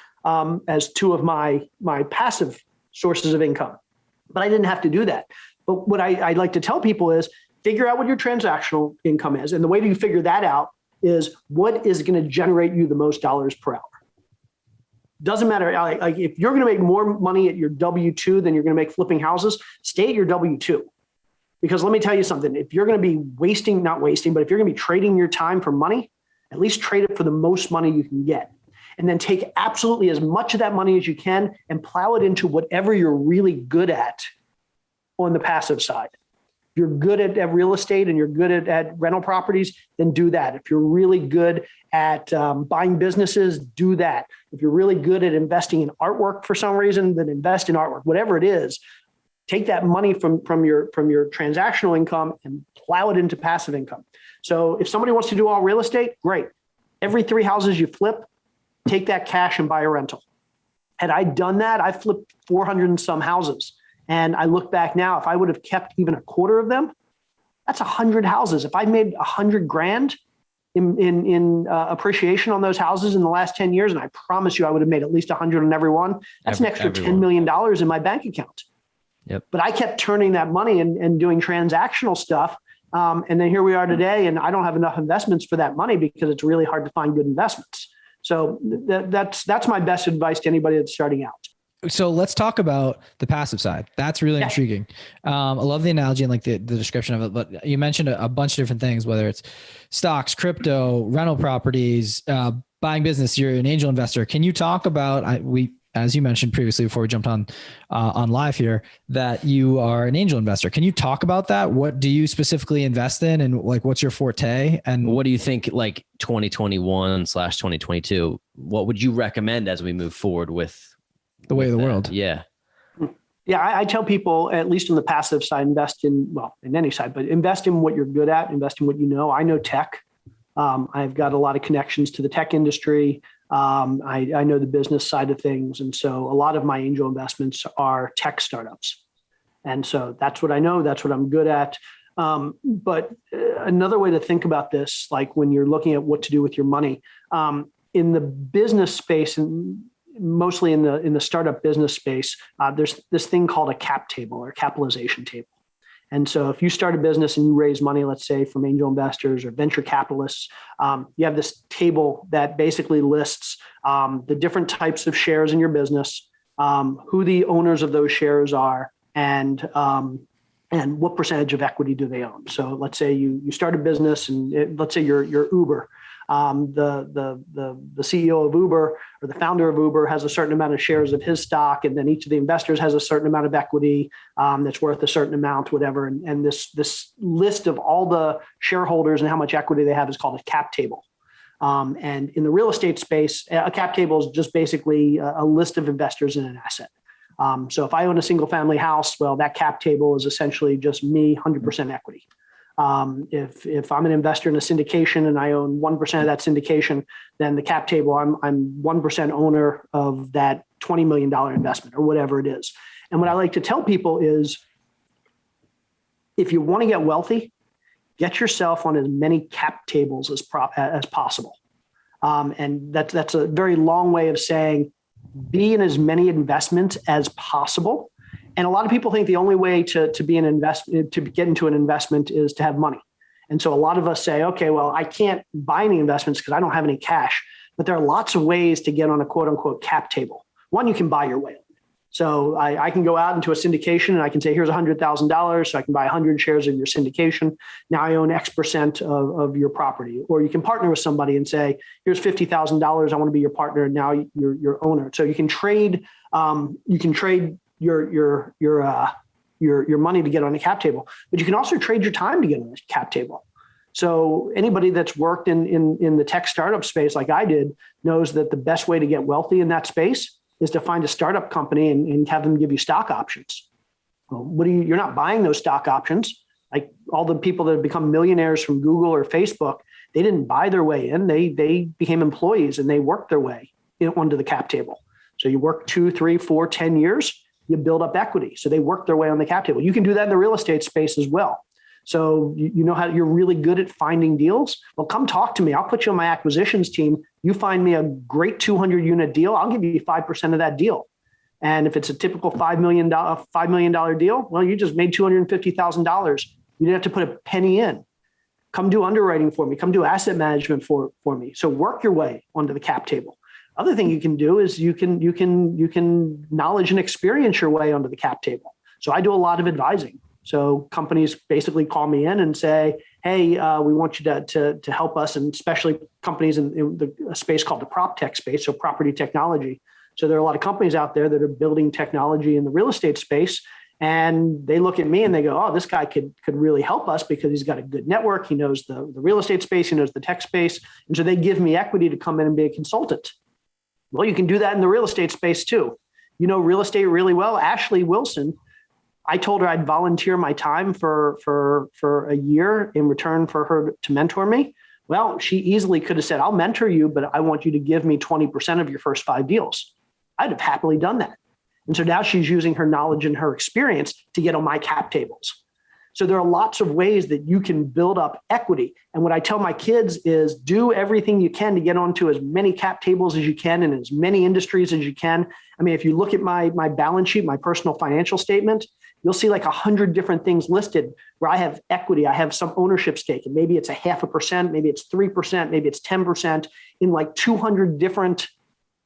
as two of my passive sources of income. But I didn't have to do that. But what I like to tell people is, figure out what your transactional income is. And the way to figure that out is, what is going to generate you the most dollars per hour? Doesn't matter. Like, if you're going to make more money at your W-2 than you're going to make flipping houses, stay at your W-2. Because let me tell you something, if you're going to be not wasting, but if you're going to be trading your time for money, at least trade it for the most money you can get. And then take absolutely as much of that money as you can and plow it into whatever you're really good at on the passive side. If you're good at real estate and you're good at rental properties, then do that. If you're really good at buying businesses, do that. If you're really good at investing in artwork for some reason, then invest in artwork. Whatever it is, take that money from your transactional income and plow it into passive income. So if somebody wants to do all real estate, great. Every 3 houses you flip, take that cash and buy a rental. Had I done that, I flipped 400 and some houses. And I look back now, if I would have kept even a quarter of them, that's 100 houses. If I made 100 grand in appreciation on those houses in the last 10 years, and I promise you I would have made at least 100 on every one, that's an extra $10 million in my bank account. Yep. But I kept turning that money and doing transactional stuff. And then here we are today, and I don't have enough investments for that money because it's really hard to find good investments. So that's my best advice to anybody that's starting out. So let's talk about the passive side. That's really intriguing. I love the analogy and like the description of it, but you mentioned a bunch of different things, whether it's stocks, crypto, rental properties, buying business. You're an angel investor. Can you talk about, we as you mentioned previously before we jumped on live here, that you are an angel investor. Can you talk about that? What do you specifically invest in, and like what's your forte? And what do you think, like 2021/2022? What would you recommend as we move forward with the way of the that? world? Yeah. Yeah, I tell people, at least on the passive side, invest in any side, but invest in what you're good at, invest in what you know. I know tech. I've got a lot of connections to the tech industry. I know the business side of things. And so a lot of my angel investments are tech startups. And so that's what I know. That's what I'm good at. But another way to think about this, like when you're looking at what to do with your money, in the business space, and mostly in the startup business space, there's this thing called a cap table or capitalization table. And so if you start a business and you raise money, let's say from angel investors or venture capitalists, you have this table that basically lists the different types of shares in your business, who the owners of those shares are, and what percentage of equity do they own. So let's say you start a business, and let's say you're Uber. The CEO of Uber or the founder of Uber has a certain amount of shares of his stock, and then each of the investors has a certain amount of equity that's worth a certain amount, whatever. And this list of all the shareholders and how much equity they have is called a cap table. And in the real estate space, a cap table is just basically a list of investors in an asset. So if I own a single family house, well, that cap table is essentially just me, 100% equity. If I'm an investor in a syndication and I own 1% of that syndication, then the cap table, I'm 1% owner of that $20 million investment or whatever it is. And what I like to tell people is, if you want to get wealthy, get yourself on as many cap tables as possible. And that's a very long way of saying, be in as many investments as possible. And a lot of people think the only way to get into an investment is to have money. And so a lot of us say, okay, well, I can't buy any investments because I don't have any cash. But there are lots of ways to get on a quote unquote cap table. One, you can buy your way on. So I can go out into a syndication and I can say, here's $100,000. So I can buy 100 shares of your syndication. Now I own X% of your property. Or you can partner with somebody and say, here's $50,000. I want to be your partner. And now you're your owner. So you can trade. Your money to get on a cap table, but you can also trade your time to get on a cap table. So anybody that's worked in the tech startup space like I did knows that the best way to get wealthy in that space is to find a startup company and have them give you stock options. Well, you're not buying those stock options. Like all the people that have become millionaires from Google or Facebook, they didn't buy their way in. They became employees and they worked their way onto the cap table. So you work 2, 3, 4, 10 years, you build up equity. So they work their way on the cap table. You can do that in the real estate space as well. So you know how you're really good at finding deals? Well, come talk to me. I'll put you on my acquisitions team. You find me a great 200 unit deal. I'll give you 5% of that deal. And if it's a typical $5 million deal, well, you just made $250,000. You didn't have to put a penny in. Come do underwriting for me. Come do asset management for me. So work your way onto the cap table. Other thing you can do is you can knowledge and experience your way onto the cap table. So I do a lot of advising. So companies basically call me in and say, hey, we want you to help us, and especially companies in the space called the prop tech space, so property technology. So there are a lot of companies out there that are building technology in the real estate space, and they look at me and they go, oh, this guy could really help us because he's got a good network. He knows the real estate space. He knows the tech space. And so they give me equity to come in and be a consultant. Well, you can do that in the real estate space too. You know real estate really well. Ashley Wilson, I told her I'd volunteer my time for a year in return for her to mentor me. Well, she easily could have said, I'll mentor you, but I want you to give me 20% of your first 5 deals. I'd have happily done that. And so now she's using her knowledge and her experience to get on my cap tables. So there are lots of ways that you can build up equity. And what I tell my kids is do everything you can to get onto as many cap tables as you can in as many industries as you can. I mean, if you look at my balance sheet, my personal financial statement, you'll see like 100 different things listed where I have equity. I have some ownership stake, and maybe it's 0.5%, maybe it's 3%, maybe it's 10% in like 200 different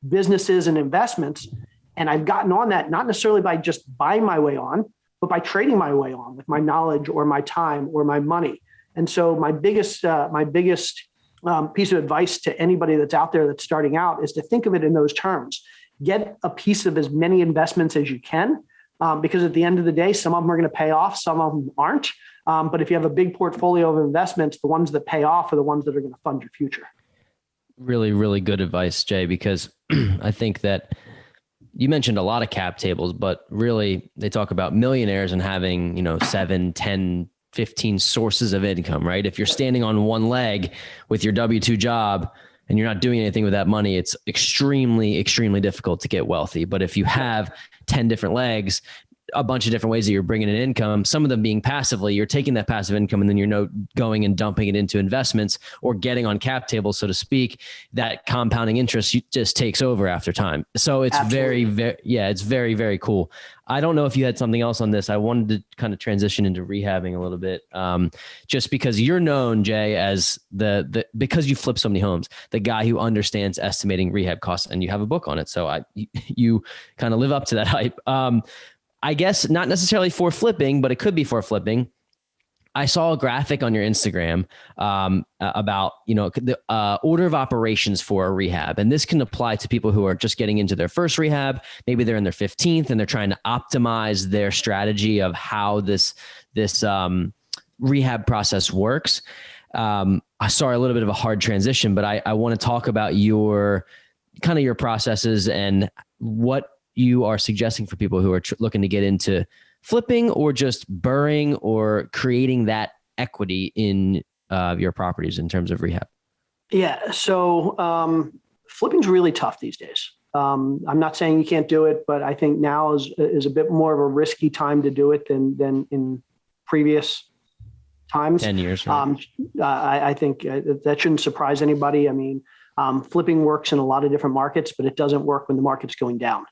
businesses and investments. And I've gotten on that, not necessarily by just buying my way on, but by trading my way on with my knowledge or my time or my money. And so my biggest piece of advice to anybody that's out there that's starting out is to think of it in those terms. get a piece of as many investments as you can. Because at the end of the day, some of them are going to pay off, some of them aren't. But if you have a big portfolio of investments, the ones that pay off are the ones that are going to fund your future. Really, really good advice, Jay, because I think that you mentioned a lot of cap tables, but really they talk about millionaires and having, 7, 10, 15 sources of income, right? If you're standing on one leg with your W-2 job and you're not doing anything with that money, it's extremely, extremely difficult to get wealthy. But if you have 10 different legs, a bunch of different ways that you're bringing in income, some of them being passively, you're taking that passive income and then you're going and dumping it into investments or getting on cap tables, so to speak, that compounding interest just takes over after time. So it's it's very, very cool. I don't know if you had something else on this. I wanted to kind of transition into rehabbing a little bit, just because you're known, Jay, as because you flip so many homes, the guy who understands estimating rehab costs, and you have a book on it. So you kind of live up to that hype. I guess not necessarily for flipping, but it could be for flipping. I saw a graphic on your Instagram about, the order of operations for a rehab. And this can apply to people who are just getting into their first rehab. Maybe they're in their 15th and they're trying to optimize their strategy of how this rehab process works. I saw a little bit of a hard transition, but I want to talk about your processes and what you are suggesting for people who are looking to get into flipping or just burring or creating that equity in your properties in terms of rehab. Yeah. So flipping's really tough these days. I'm not saying you can't do it, but I think now is a bit more of a risky time to do it than in previous times. 10 years. Right? I think that shouldn't surprise anybody. I mean, flipping works in a lot of different markets, but it doesn't work when the market's going down.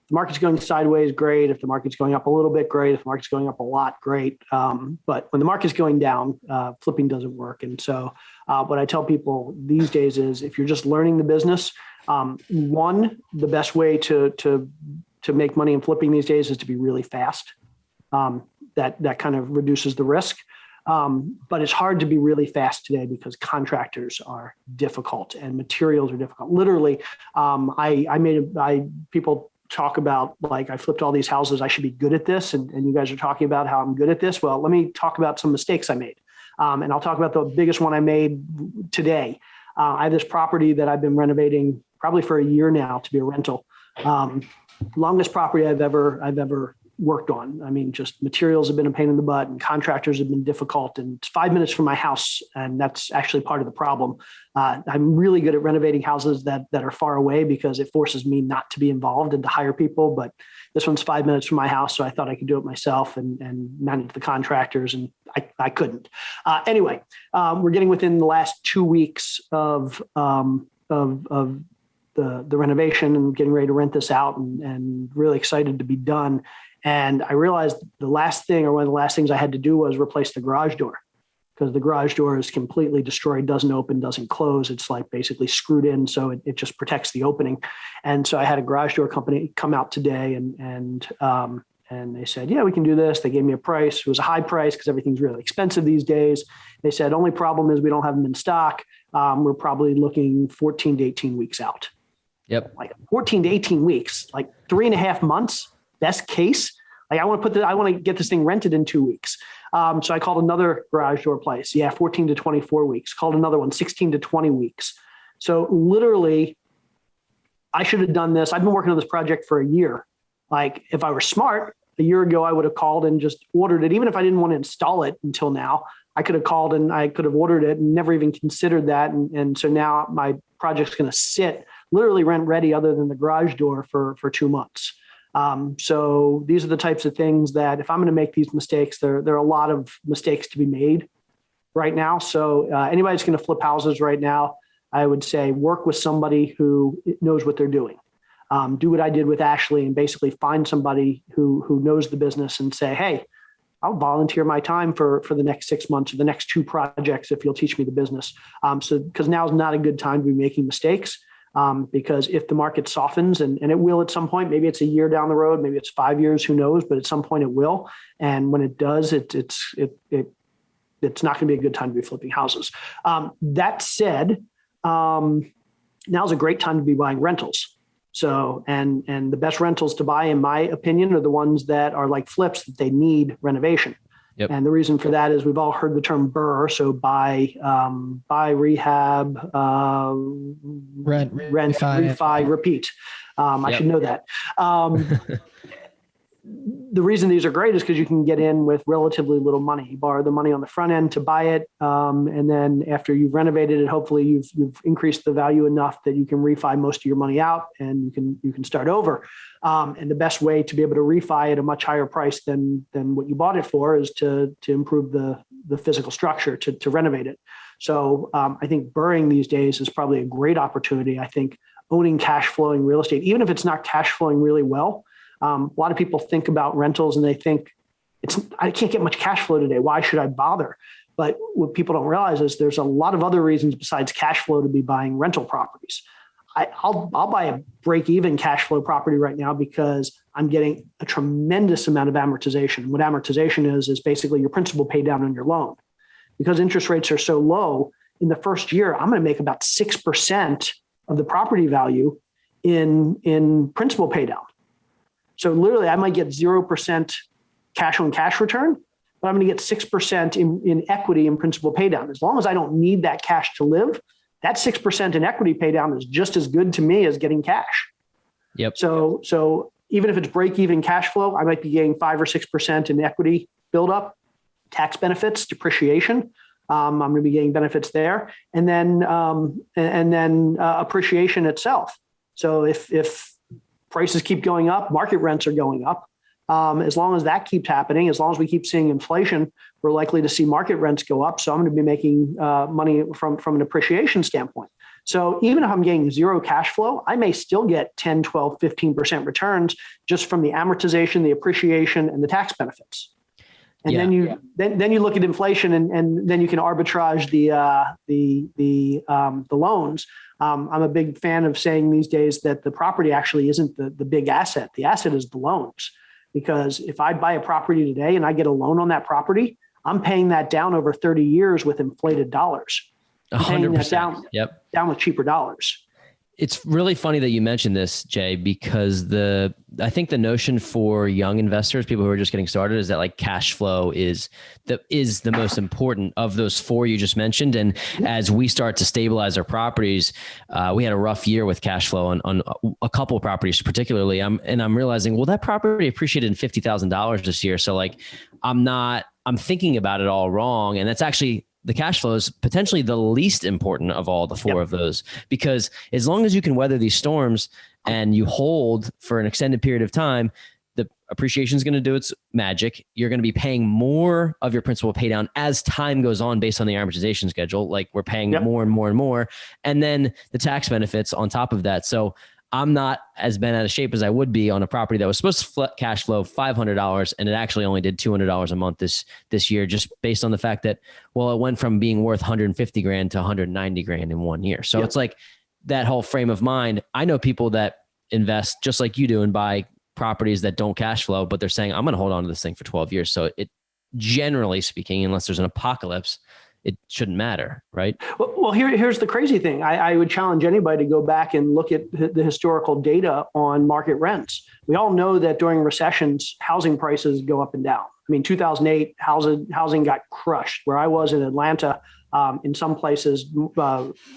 The market's going sideways, great. If the market's going up a little bit, great. If the market's going up a lot, great. But when the market's going down, flipping doesn't work. And so what I tell people these days is if you're just learning the business, the best way to make money in flipping these days is to be really fast. That kind of reduces the risk. But it's hard to be really fast today because contractors are difficult and materials are difficult. Literally, people talk about like, I flipped all these houses, I should be good at this. And you guys are talking about how I'm good at this. Well, let me talk about some mistakes I made. And I'll talk about the biggest one I made today. I have this property that I've been renovating probably for a year now to be a rental. Longest property I've ever worked on. I mean, just materials have been a pain in the butt and contractors have been difficult, and it's 5 minutes from my house. And that's actually part of the problem. I'm really good at renovating houses that are far away because it forces me not to be involved and to hire people. But this one's 5 minutes from my house. So I thought I could do it myself and manage the contractors, and I couldn't. Anyway, we're getting within the last 2 weeks of the renovation and getting ready to rent this out, and really excited to be done. And I realized one of the last things I had to do was replace the garage door, because the garage door is completely destroyed, doesn't open, doesn't close. It's like basically screwed in. So it just protects the opening. And so I had a garage door company come out today and they said, yeah, we can do this. They gave me a price. It was a high price because everything's really expensive these days. They said, only problem is we don't have them in stock. We're probably looking 14 to 18 weeks out. Yep. Like 14 to 18 weeks, like 3.5 months, best case. Like I want to get this thing rented in 2 weeks. So I called another garage door place. Yeah, 14 to 24 weeks. Called another one, 16 to 20 weeks. So literally, I should have done this. I've been working on this project for a year. Like if I were smart, a year ago, I would have called and just ordered it. Even if I didn't want to install it until now, I could have called and I could have ordered it and never even considered that. And so now my project's going to sit literally rent ready other than the garage door for 2 months. So these are the types of things that if I'm going to make these mistakes, there are a lot of mistakes to be made right now. So anybody that's going to flip houses right now, I would say work with somebody who knows what they're doing. Do what I did with Ashley and basically find somebody who knows the business and say, hey, I'll volunteer my time for the next 6 months or the next 2 projects if you'll teach me the business. Because now is not a good time to be making mistakes. Because if the market softens, and it will at some point, maybe it's a year down the road, maybe it's 5 years, who knows, but at some point it will. And when it does, it's not going to be a good time to be flipping houses. That said, now's a great time to be buying rentals. So, and the best rentals to buy, in my opinion, are the ones that are like flips that they need renovation. Yep. And the reason for that is we've all heard the term BRRRR. So buy, rehab, Rent, refi, repeat. I should know that. The reason these are great is because you can get in with relatively little money. You borrow the money on the front end to buy it, and then after you've renovated it, hopefully you've increased the value enough that you can refi most of your money out, and you can start over. And the best way to be able to refi at a much higher price than what you bought it for is to improve the physical structure to renovate it. So I think BRRRRing these days is probably a great opportunity. I think owning cash flowing real estate, even if it's not cash flowing really well. A lot of people think about rentals and they think I can't get much cash flow today. Why should I bother? But what people don't realize is there's a lot of other reasons besides cash flow to be buying rental properties. I'll buy a break-even cash flow property right now because I'm getting a tremendous amount of amortization. What amortization is basically your principal pay down on your loan. Because interest rates are so low, in the first year, I'm going to make about 6% of the property value in principal pay down. So literally, I might get 0% cash on cash return, but I'm going to get 6% in equity and principal pay down. As long as I don't need that cash to live, that 6% in equity pay down is just as good to me as getting cash. Yep. So even if it's break even cash flow, I might be getting 5 or 6% in equity buildup, tax benefits, depreciation. I'm going to be getting benefits there, and then appreciation itself. So if prices keep going up, market rents are going up. As long as that keeps happening, as long as we keep seeing inflation, we're likely to see market rents go up. So I'm going to be making money from an appreciation standpoint. So even if I'm getting zero cash flow, I may still get 10, 12, 15% returns just from the amortization, the appreciation, and the tax benefits. And then you look at inflation, and then you can arbitrage the loans. I'm a big fan of saying these days that the property actually isn't the big asset. The asset is the loans. Because if I buy a property today and I get a loan on that property, I'm paying that down over 30 years with inflated dollars. I'm paying that down with cheaper dollars. It's really funny that you mentioned this, Jay, because I think the notion for young investors, people who are just getting started, is that like cash flow is the most important of those four you just mentioned. And as we start to stabilize our properties, we had a rough year with cash flow on a couple of properties, particularly. I'm realizing, well, that property appreciated in $50,000 this year. So like, I'm thinking about it all wrong. And that's actually, the cash flow is potentially the least important of all the four of those, because as long as you can weather these storms and you hold for an extended period of time, the appreciation is going to do its magic. You're going to be paying more of your principal pay down as time goes on based on the amortization schedule. Like we're paying more and more and more. And then the tax benefits on top of that. So I'm not as bent out of shape as I would be on a property that was supposed to cash flow $500, and it actually only did $200 a month this year, just based on the fact that, well, it went from being worth 150 grand to 190 grand in 1 year. So it's like that whole frame of mind. I know people that invest just like you do and buy properties that don't cash flow, but they're saying, I'm going to hold on to this thing for 12 years. So it, generally speaking, unless there's an apocalypse, it shouldn't matter, right? Well, here's the crazy thing. I would challenge anybody to go back and look at the historical data on market rents. We all know that during recessions, housing prices go up and down. I mean, 2008, housing got crushed. Where I was in Atlanta, in some places,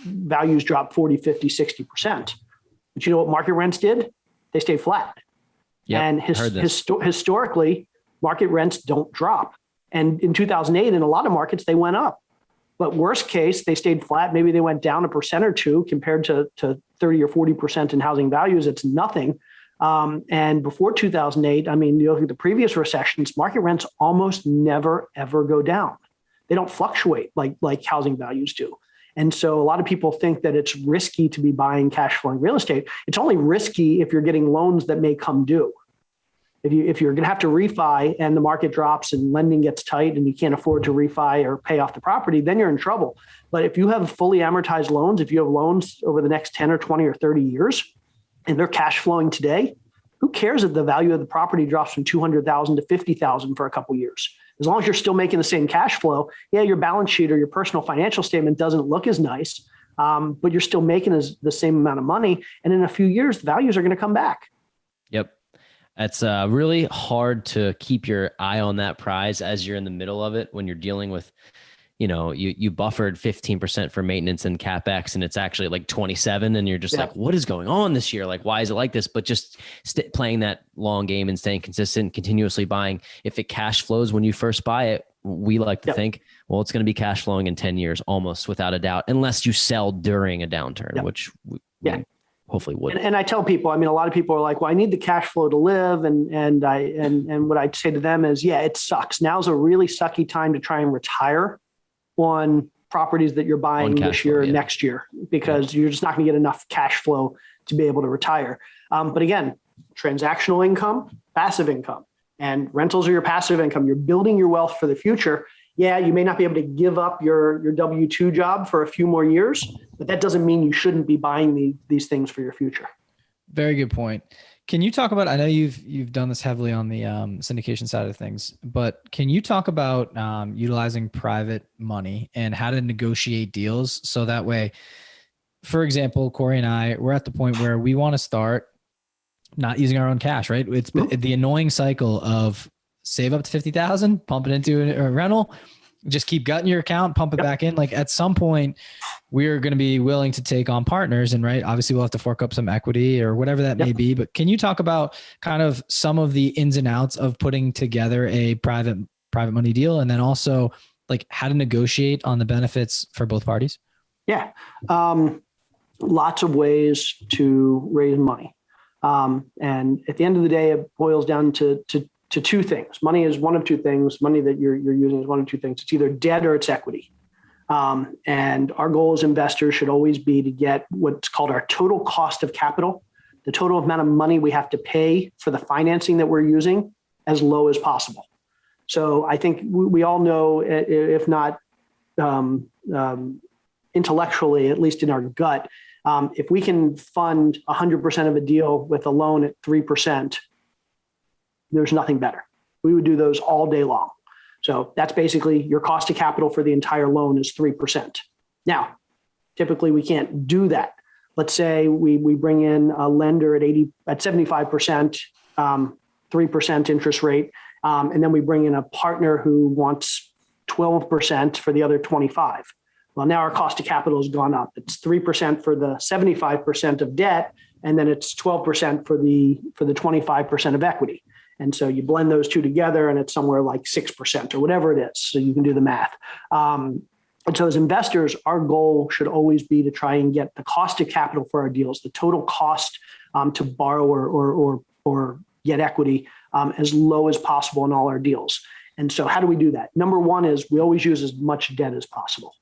values dropped 40, 50, 60%. But you know what market rents did? They stayed flat. Yep, and historically, market rents don't drop. And in 2008, in a lot of markets, they went up. But worst case, they stayed flat. Maybe they went down 1% or 2% compared to 30 or 40% in housing values. It's nothing. And before 2008, I mean, you look at the previous recessions, market rents almost never, ever go down. They don't fluctuate like housing values do. And so a lot of people think that it's risky to be buying cash flowing real estate. It's only risky if you're getting loans that may come due. If you're going to have to refi and the market drops and lending gets tight and you can't afford to refi or pay off the property, then you're in trouble. But if you have fully amortized loans, if you have loans over the next 10 or 20 or 30 years and they're cash flowing today, who cares if the value of the property drops from $200,000 to $50,000 for a couple of years? As long as you're still making the same cash flow, your balance sheet or your personal financial statement doesn't look as nice, but you're still making the same amount of money. And in a few years, the values are going to come back. Yep. That's really hard to keep your eye on that prize as you're in the middle of it when you're dealing with, you buffered 15% for maintenance and CapEx, and it's actually like 27, and you're just like, what is going on this year? Like, why is it like this? But just playing that long game and staying consistent, continuously buying. If it cash flows when you first buy it, we like to think, well, it's going to be cash flowing in 10 years, almost without a doubt, unless you sell during a downturn, which we hopefully would. And I tell people, I mean, a lot of people are like, well, I need the cash flow to live. And what I'd say to them is, it sucks. Now's a really sucky time to try and retire on properties that you're buying this year, next year, because you're just not going to get enough cash flow to be able to retire. But again, transactional income, passive income, and rentals are your passive income. You're building your wealth for the future. Yeah, you may not be able to give up your W-2 job for a few more years, but that doesn't mean you shouldn't be buying these things for your future. Very good point. Can you talk about, I know you've done this heavily on the syndication side of things, but can you talk about utilizing private money and how to negotiate deals? So that way, for example, Corey and I, we're at the point where we want to start not using our own cash, right? It's the annoying cycle of save up to 50,000, pump it into a rental, just keep gutting your account, pump it back in. Like at some point we're going to be willing to take on partners, and obviously we'll have to fork up some equity or whatever that may be. But can you talk about kind of some of the ins and outs of putting together a private money deal, and then also like how to negotiate on the benefits for both parties? Yeah. Lots of ways to raise money. And at the end of the day, it boils down to two things. Money is one of two things. Money that you're using is one of two things. It's either debt or it's equity. And our goal as investors should always be to get what's called our total cost of capital, the total amount of money we have to pay for the financing that we're using, as low as possible. So I think we all know, if not intellectually, at least in our gut, if we can fund 100% of a deal with a loan at 3%, there's nothing better. We would do those all day long. So that's basically your cost of capital for the entire loan is 3%. Now, typically we can't do that. Let's say we bring in a lender at 75%, 3% interest rate, and then we bring in a partner who wants 12% for the other 25. Well, now our cost of capital has gone up. It's 3% for the 75% of debt, and then it's 12% for the 25% of equity. And so you blend those two together and it's somewhere like 6% or whatever it is. So you can do the math. And so as investors, our goal should always be to try and get the cost of capital for our deals, the total cost to borrow or get equity as low as possible in all our deals. And so how do we do that? Number one is we always use as much debt as possible.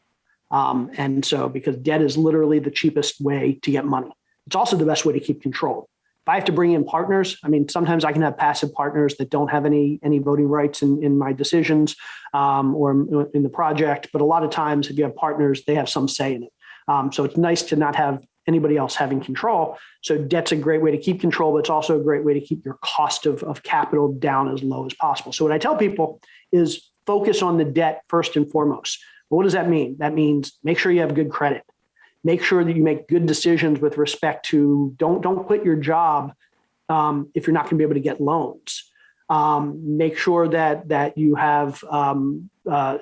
And so because debt is literally the cheapest way to get money. It's also the best way to keep control. If I have to bring in partners, I mean, sometimes I can have passive partners that don't have any voting rights in my decisions or in the project. But a lot of times if you have partners, they have some say in it. So it's nice to not have anybody else having control. So debt's a great way to keep control, but it's also a great way to keep your cost of capital down as low as possible. So what I tell people is focus on the debt first and foremost. What does that mean? That means make sure you have good credit. Make sure that you make good decisions with respect to don't quit your job if you're not going to be able to get loans. Make sure that you have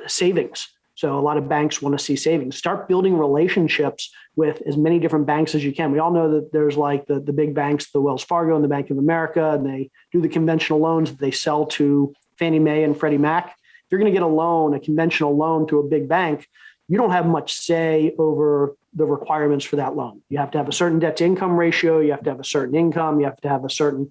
savings. So a lot of banks want to see savings. Start building relationships with as many different banks as you can. We all know that there's like the big banks, the Wells Fargo and the Bank of America, and they do the conventional loans that they sell to Fannie Mae and Freddie Mac. If you're going to get a conventional loan to a big bank, you don't have much say over the requirements for that loan. You have to have a certain debt to income ratio. You have to have a certain income. You have to have a certain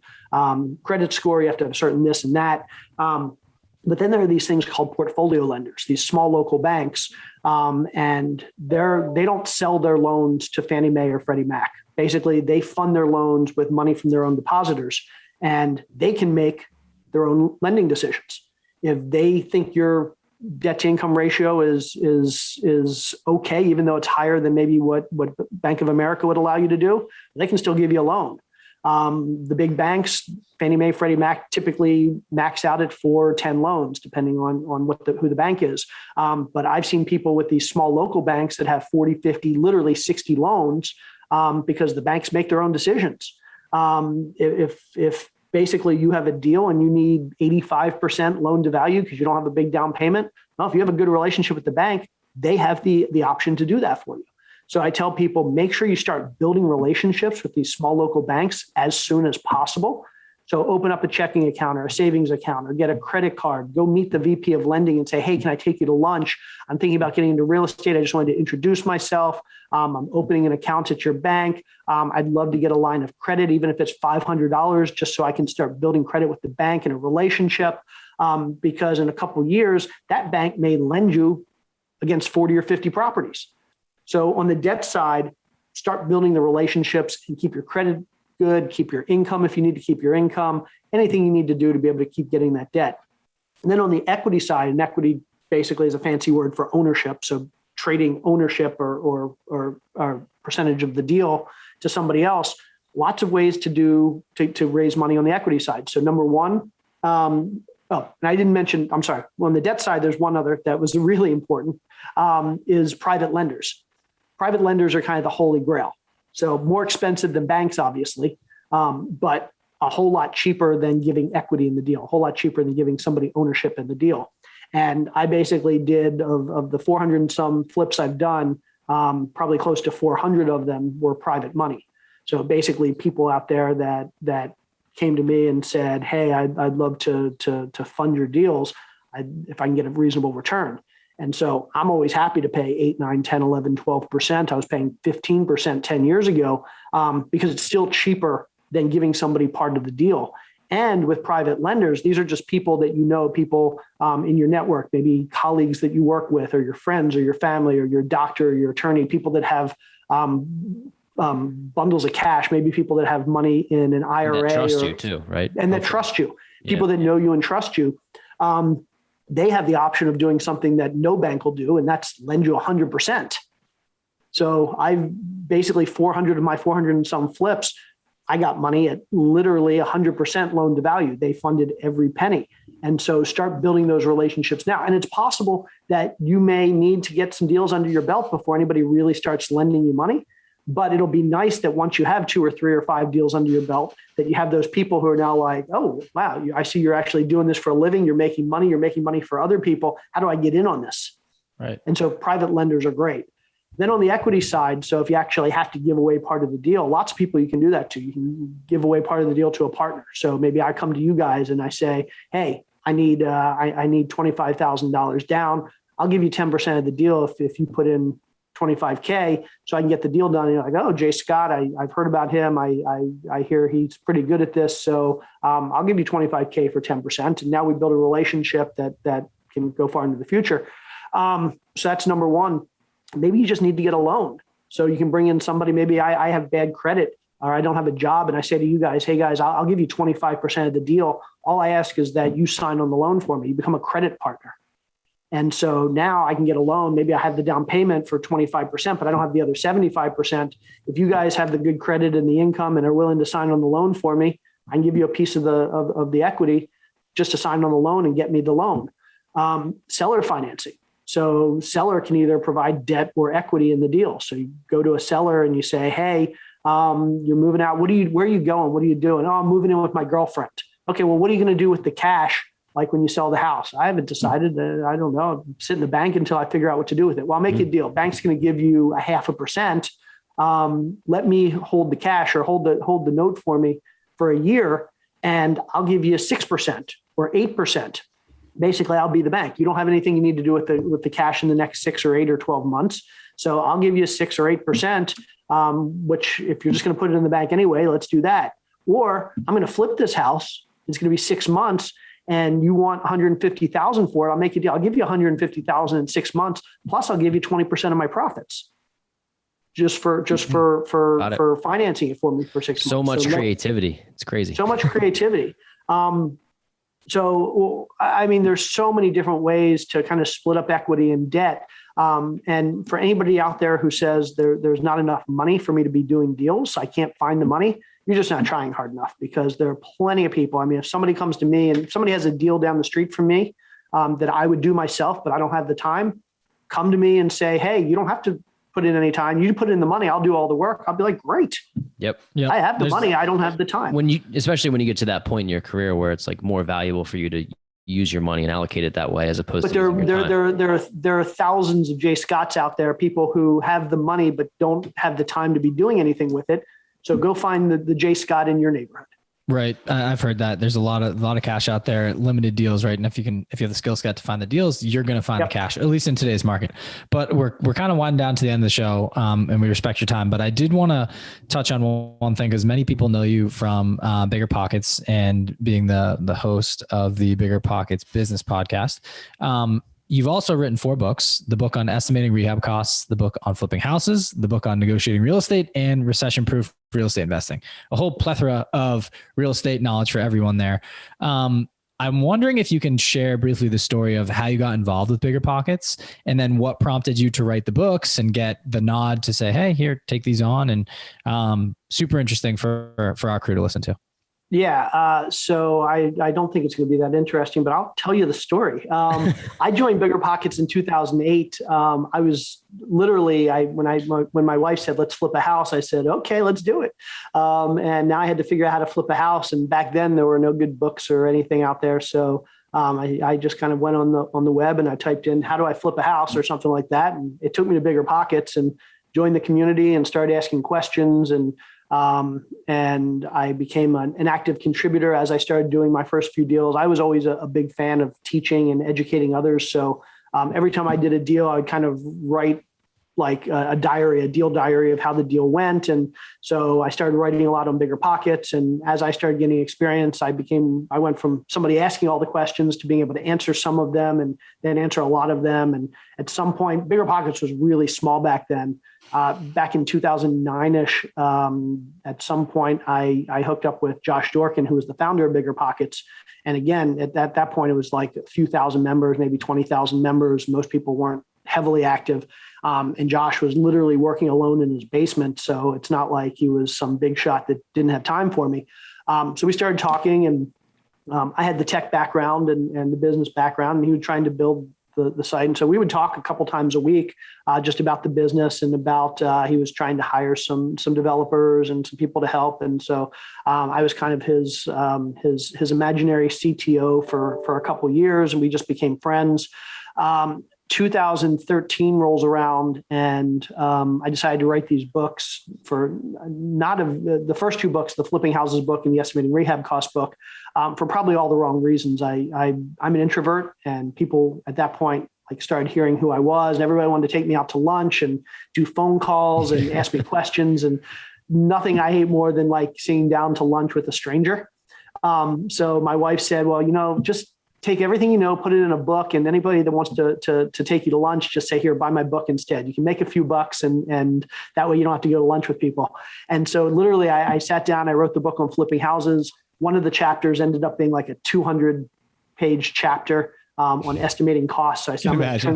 credit score. You have to have a certain this and that. But then there are these things called portfolio lenders, these small local banks, and they don't sell their loans to Fannie Mae or Freddie Mac. Basically, they fund their loans with money from their own depositors, and they can make their own lending decisions. If they think your debt to income ratio is okay, even though it's higher than maybe what Bank of America would allow you to do, they can still give you a loan. The big banks, Fannie Mae, Freddie Mac, typically max out at 4 or 10 loans, depending on who the bank is. But I've seen people with these small local banks that have 40, 50, literally 60 loans because the banks make their own decisions. If basically you have a deal and you need 85% loan to value because you don't have a big down payment, well, if you have a good relationship with the bank, they have the option to do that for you. So I tell people, make sure you start building relationships with these small local banks as soon as possible. So open up a checking account or a savings account or get a credit card, go meet the VP of lending and say, hey, can I take you to lunch? I'm thinking about getting into real estate. I just wanted to introduce myself. I'm opening an account at your bank. I'd love to get a line of credit, even if it's $500, just so I can start building credit with the bank and a relationship. Because in a couple of years, that bank may lend you against 40 or 50 properties. So on the debt side, start building the relationships and keep your credit good, keep your income if you need to keep your income, anything you need to do to be able to keep getting that debt. And then on the equity side, and equity basically is a fancy word for ownership. So trading ownership or percentage of the deal to somebody else, lots of ways to raise money on the equity side. So number one, and I didn't mention, I'm sorry, on the debt side, there's one other that was really important, is private lenders. Private lenders are kind of the holy grail. So more expensive than banks, obviously, but a whole lot cheaper than giving equity in the deal, a whole lot cheaper than giving somebody ownership in the deal. And I basically did, of the 400 and some flips I've done, probably close to 400 of them were private money. So basically people out there that came to me and said, hey, I'd love to fund your deals if I can get a reasonable return. And so I'm always happy to pay 8, 9, 10, 11, 12%. I was paying 15% 10 years ago because it's still cheaper than giving somebody part of the deal. And with private lenders, these are just people that you know, people in your network, maybe colleagues that you work with or your friends or your family or your doctor or your attorney, people that have bundles of cash, maybe people that have money in an IRA. And that trust you too, right? And that trust you, people that know you and trust you. They have the option of doing something that no bank will do, and that's lend you 100%. So I've basically 400 of my 400 and some flips, I got money at literally 100% loan to value. They funded every penny. And so start building those relationships now. And it's possible that you may need to get some deals under your belt before anybody really starts lending you money. But it'll be nice that once you have 2 or 3 or 5 deals under your belt, that you have those people who are now like, oh, wow, I see you're actually doing this for a living. You're making money for other people. How do I get in on this? Right. And so private lenders are great. Then on the equity side, so if you actually have to give away part of the deal, lots of people you can do that to. You can give away part of the deal to a partner. So maybe I come to you guys and I say, hey, I need $25,000 down. I'll give you 10% of the deal if you put in $25K so I can get the deal done. And you're like, oh, Jay Scott, I've heard about him. I hear he's pretty good at this. So I'll give you $25K for 10%. And now we build a relationship that can go far into the future. So that's number one. Maybe you just need to get a loan. So you can bring in somebody, maybe I have bad credit or I don't have a job. And I say to you guys, hey guys, I'll give you 25% of the deal. All I ask is that you sign on the loan for me. You become a credit partner. And so now I can get a loan. Maybe I have the down payment for 25%, but I don't have the other 75%. If you guys have the good credit and the income and are willing to sign on the loan for me, I can give you a piece of the equity just to sign on the loan and get me the loan. Seller financing. So seller can either provide debt or equity in the deal. So you go to a seller and you say, hey, you're moving out. Where are you going? What are you doing? Oh, I'm moving in with my girlfriend. Okay, well, what are you going to do with the cash? Like when you sell the house, I haven't decided. I don't know. Sit in the bank until I figure out what to do with it. Well, I'll make you a deal. Bank's going to give you 0.5%. Let me hold the cash or hold the note for me for a year, and I'll give you 6% or 8%. Basically, I'll be the bank. You don't have anything you need to do with the cash in the next 6 or 8 or 12 months. So I'll give you 6 or 8%, which if you're just going to put it in the bank anyway, let's do that. Or I'm going to flip this house. It's going to be 6 months. And you want 150,000 for it, I'll make you a deal. I'll give you 150,000 in 6 months. Plus I'll give you 20% of my profits just for financing it for me for 6 months. So much creativity. It's crazy. So much creativity. So, I mean, there's so many different ways to kind of split up equity and debt. And for anybody out there who says there's not enough money for me to be doing deals, I can't find the money. you're just not trying hard enough, because there are plenty of people. I mean, if somebody comes to me and somebody has a deal down the street from me that I would do myself, but I don't have the time, come to me and say, hey, you don't have to put in any time. You put in the money. I'll do all the work. I'll be like, great. Yep. I have the money. I don't have the time. Especially when you get to that point in your career where it's like more valuable for you to use your money and allocate it that way, as opposed to. There are thousands of Jay Scotts out there, people who have the money but don't have the time to be doing anything with it. So go find the Jay Scott in your neighborhood. Right. I've heard that there's a lot of cash out there, limited deals, right? And if you have the skill set to find the deals, you're going to find the cash, at least in today's market. But we're kind of winding down to the end of the show, and we respect your time. But I did want to touch on one thing, because many people know you from Bigger Pockets and being the host of the Bigger Pockets business podcast. You've also written 4 books: the book on estimating rehab costs, the book on flipping houses, the book on negotiating real estate, and recession-proof real estate investing. A whole plethora of real estate knowledge for everyone there. I'm wondering if you can share briefly the story of how you got involved with Bigger Pockets, and then what prompted you to write the books and get the nod to say, hey, here, take these on. And super interesting for our crew to listen to. Yeah. So I don't think it's going to be that interesting, but I'll tell you the story. I joined Bigger Pockets in 2008. I was literally, when my wife said, let's flip a house, I said, okay, let's do it. And now I had to figure out how to flip a house. And back then there were no good books or anything out there. So I just kind of went on the web and I typed in, how do I flip a house or something like that? And it took me to Bigger Pockets, and joined the community and started asking questions. And I became an active contributor as I started doing my first few deals. I was always a big fan of teaching and educating others. So every time I did a deal, I would kind of write like a deal diary of how the deal went. And so I started writing a lot on Bigger Pockets. And as I started getting experience, I went from somebody asking all the questions to being able to answer some of them and then answer a lot of them. And at some point, Bigger Pockets was really small back then. Back in 2009-ish, at some point, I hooked up with Josh Dorkin, who was the founder of Bigger Pockets. And again, at that point, it was like a few thousand members, maybe 20,000 members. Most people weren't heavily active. And Josh was literally working alone in his basement. So it's not like he was some big shot that didn't have time for me. So we started talking, and I had the tech background and the business background, and he was trying to build the site. And so we would talk a couple times a week just about the business and about he was trying to hire some developers and some people to help. And so I was kind of his imaginary CTO for a couple of years, and we just became friends. 2013 rolls around, and I decided to write these books for the first 2 books, the Flipping Houses book and the Estimating Rehab Costs book, for probably all the wrong reasons. I'm an introvert, and people at that point started hearing who I was, and everybody wanted to take me out to lunch and do phone calls and ask me questions, and nothing I hate more than sitting down to lunch with a stranger. So my wife said, well, just take everything you know, put it in a book, and anybody that wants to take you to lunch, just say, here, buy my book instead. You can make a few bucks, and that way you don't have to go to lunch with people. And so literally I sat down, I wrote the book on flipping houses. One of the chapters ended up being like a 200-page chapter on estimating costs. So I said, I'm going to turn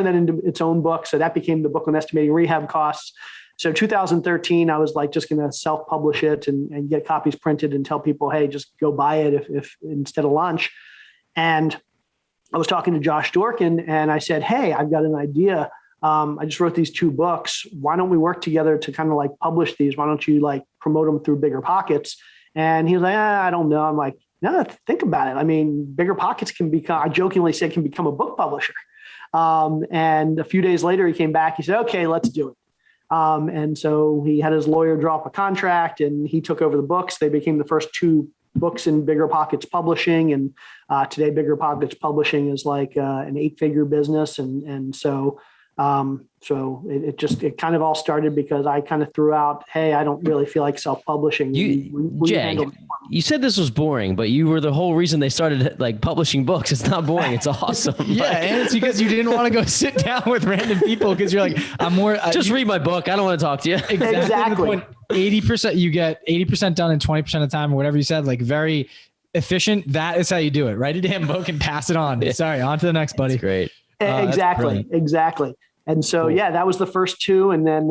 that into its own book. So that became the book on estimating rehab costs. So 2013, I was just going to self-publish it and get copies printed and tell people, hey, just go buy it if instead of lunch. And I was talking to Josh Dorkin, and I said, hey, I've got an idea. I just wrote these 2 books. Why don't we work together to kind of publish these? Why don't you promote them through Bigger Pockets? And he was like, I don't know. I'm like, no, think about it. I mean, Bigger Pockets I jokingly said, can become a book publisher. And a few days later, he came back. He said, okay, let's do it. And so he had his lawyer draw up a contract, and he took over the books. They became the first 2 books in Bigger Pockets Publishing. And today Bigger Pockets Publishing is an 8-figure business. And so it kind of all started because I kind of threw out, hey, I don't really feel like self-publishing. Jay, you said this was boring, but you were the whole reason they started publishing books. It's not boring. It's awesome. Yeah. And it's because you didn't want to go sit down with random people because you're I'm more. Just read my book. I don't want to talk to you. Exactly. 80%, you get 80% done in 20% of the time, or whatever you said, very efficient. That is how you do it. Write a damn book and pass it on. Yeah. Sorry. On to the next, buddy. That's great. Exactly. And so, yeah, that was the first two. And then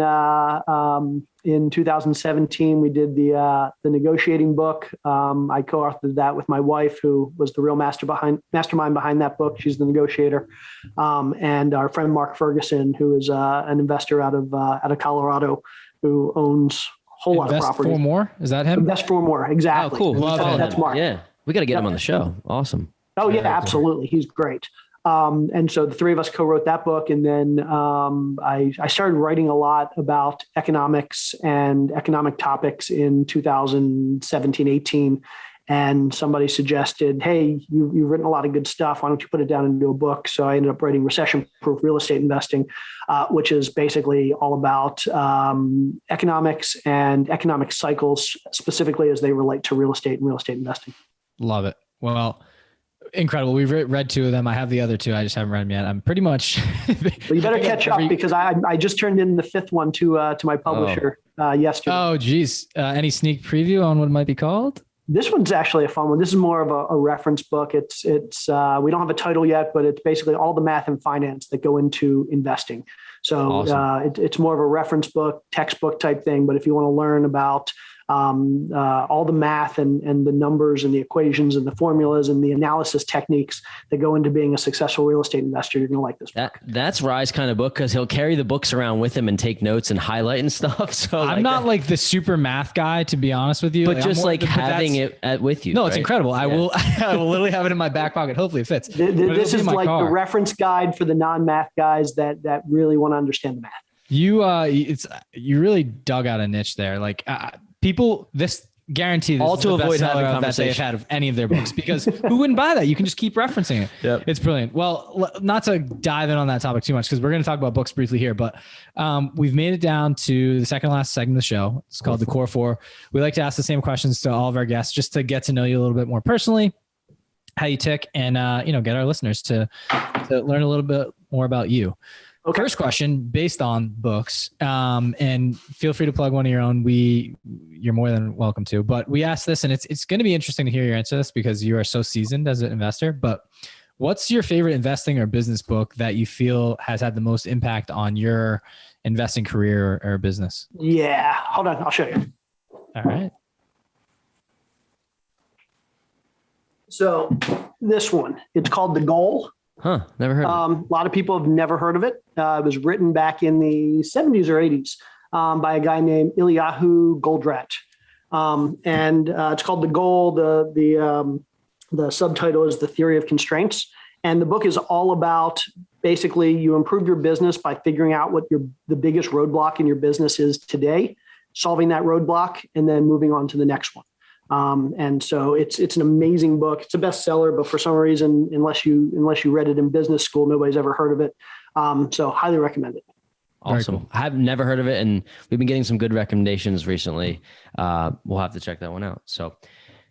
in 2017, we did the negotiating book. I co-authored that with my wife, who was the real mastermind behind that book. She's the negotiator. And our friend Mark Ferguson, who is an investor out of Colorado, who owns a whole lot of property. Invest for More? Is that him? Invest for More, exactly. Oh, cool. That's Mark. Yeah, we got to get him on the show. Awesome. Oh, yeah, absolutely. He's great. And so the three of us co-wrote that book. And then I started writing a lot about economics and economic topics in 2017, 18. And somebody suggested, hey, you've written a lot of good stuff. Why don't you put it down into a book? So I ended up writing Recession-Proof Real Estate Investing, which is basically all about economics and economic cycles, specifically as they relate to real estate and real estate investing. Love it. Well, incredible. We've read two of them. I have the other two. I just haven't read them yet. I'm pretty much. Well, you better catch up because I just turned in the fifth one to my publisher yesterday. Oh, geez. Any sneak preview on what it might be called? This one's actually a fun one. This is more of a reference book. It's we don't have a title yet, but it's basically all the math and finance that go into investing. So awesome. It's more of a reference book, textbook type thing. But if you want to learn about all the math and the numbers and the equations and the formulas and the analysis techniques that go into being a successful real estate investor, you're going to like this book. That's Rye's kind of book because he'll carry the books around with him and take notes and highlight and stuff. So I'm not like the super math guy, to be honest with you. But just like having it with you. No, it's incredible. I will literally have it in my back pocket. Hopefully it fits. This is like the reference guide for the non-math guys that really want to understand the math. You really dug out a niche there. Like, people, this guarantee this all is to the avoid having bestseller that they've had of any of their books, because who wouldn't buy that? You can just keep referencing it. Yep. It's brilliant. Well, not to dive in on that topic too much, because we're going to talk about books briefly here, but we've made it down to the second last segment of the show. It's called the Core Four. We like to ask the same questions to all of our guests just to get to know you a little bit more personally, how you tick, and get our listeners to learn a little bit more about you. Okay. First question, based on books, and feel free to plug one of your own. You're more than welcome to. But we asked this, and it's going to be interesting to hear your answer to this because you are so seasoned as an investor. But what's your favorite investing or business book that you feel has had the most impact on your investing career or business? Yeah, hold on, I'll show you. All right. So this one, it's called The Goal. Huh, never heard of it. A lot of people have never heard of it. It was written back in the 70s or 80s by a guy named Eliyahu Goldratt. And it's called The Goal. The subtitle is The Theory of Constraints. And the book is all about basically you improve your business by figuring out what the biggest roadblock in your business is today, solving that roadblock, and then moving on to the next one. And so it's an amazing book. It's a bestseller, but for some reason, unless you read it in business school, nobody's ever heard of it. So highly recommend it. Awesome. Cool. I've never heard of it, and we've been getting some good recommendations recently. We'll have to check that one out. So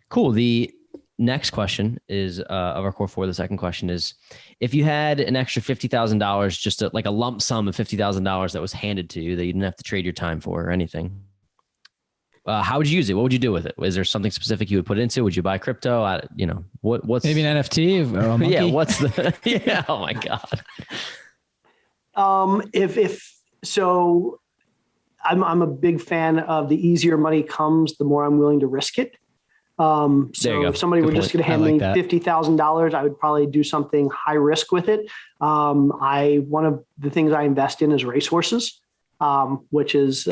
cool. The next question is of our Core Four. The second question is, if you had an extra $50,000, just like a lump sum of $50,000 that was handed to you that you didn't have to trade your time for or anything, how would you use it? What would you do with it? Is there something specific you would put into? Would you buy crypto? What's maybe an NFT? Or a monkey? Yeah. What's the? Yeah. Oh my God. I'm a big fan of the easier money comes, the more I'm willing to risk it. So if somebody were just going to hand me $50,000, I would probably do something high risk with it. One of the things I invest in is racehorses. Which is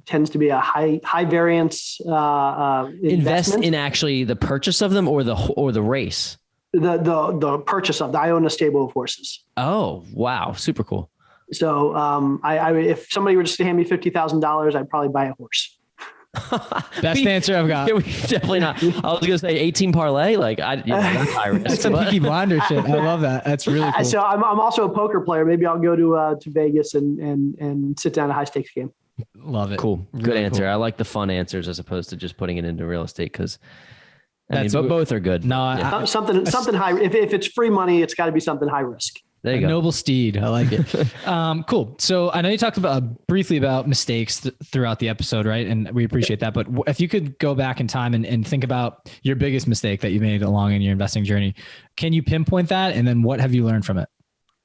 tends to be a high variance invest in actually the purchase of them or the race. The purchase of them. I own a stable of horses. Oh wow, super cool. So I if somebody were just to hand me $50,000, I'd probably buy a horse. Best answer I've got. Definitely not. I was gonna say 18 parlay. That's high risk. That's some Peaky Blinder shit. I love that. That's really cool. So I'm also a poker player. Maybe I'll go to Vegas and sit down a high stakes game. Love it. Cool. Good really answer. Cool. I like the fun answers as opposed to just putting it into real estate because both are good. No, something high. If it's free money, it's got to be something high risk. There you go. Noble steed. I like it. Cool. So I know you talked briefly about mistakes throughout the episode, right? And we appreciate that. But if you could go back in time and think about your biggest mistake that you made along in your investing journey, can you pinpoint that? And then what have you learned from it?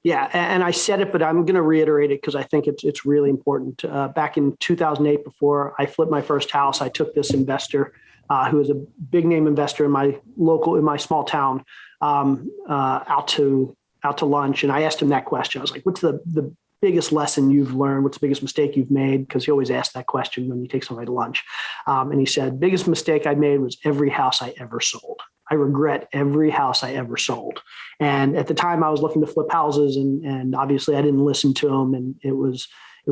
Yeah, and I said it, but I'm going to reiterate it because I think it's really important. Back in 2008, before I flipped my first house, I took this investor who was a big name investor in my small town out to lunch, and I asked him that question. I was like, "What's the biggest lesson you've learned? What's the biggest mistake you've made?" Because he always asks that question when you take somebody to lunch. And he said, "Biggest mistake I made was every house I ever sold. I regret every house I ever sold." And at the time I was looking to flip houses, and obviously I didn't listen to him. And it was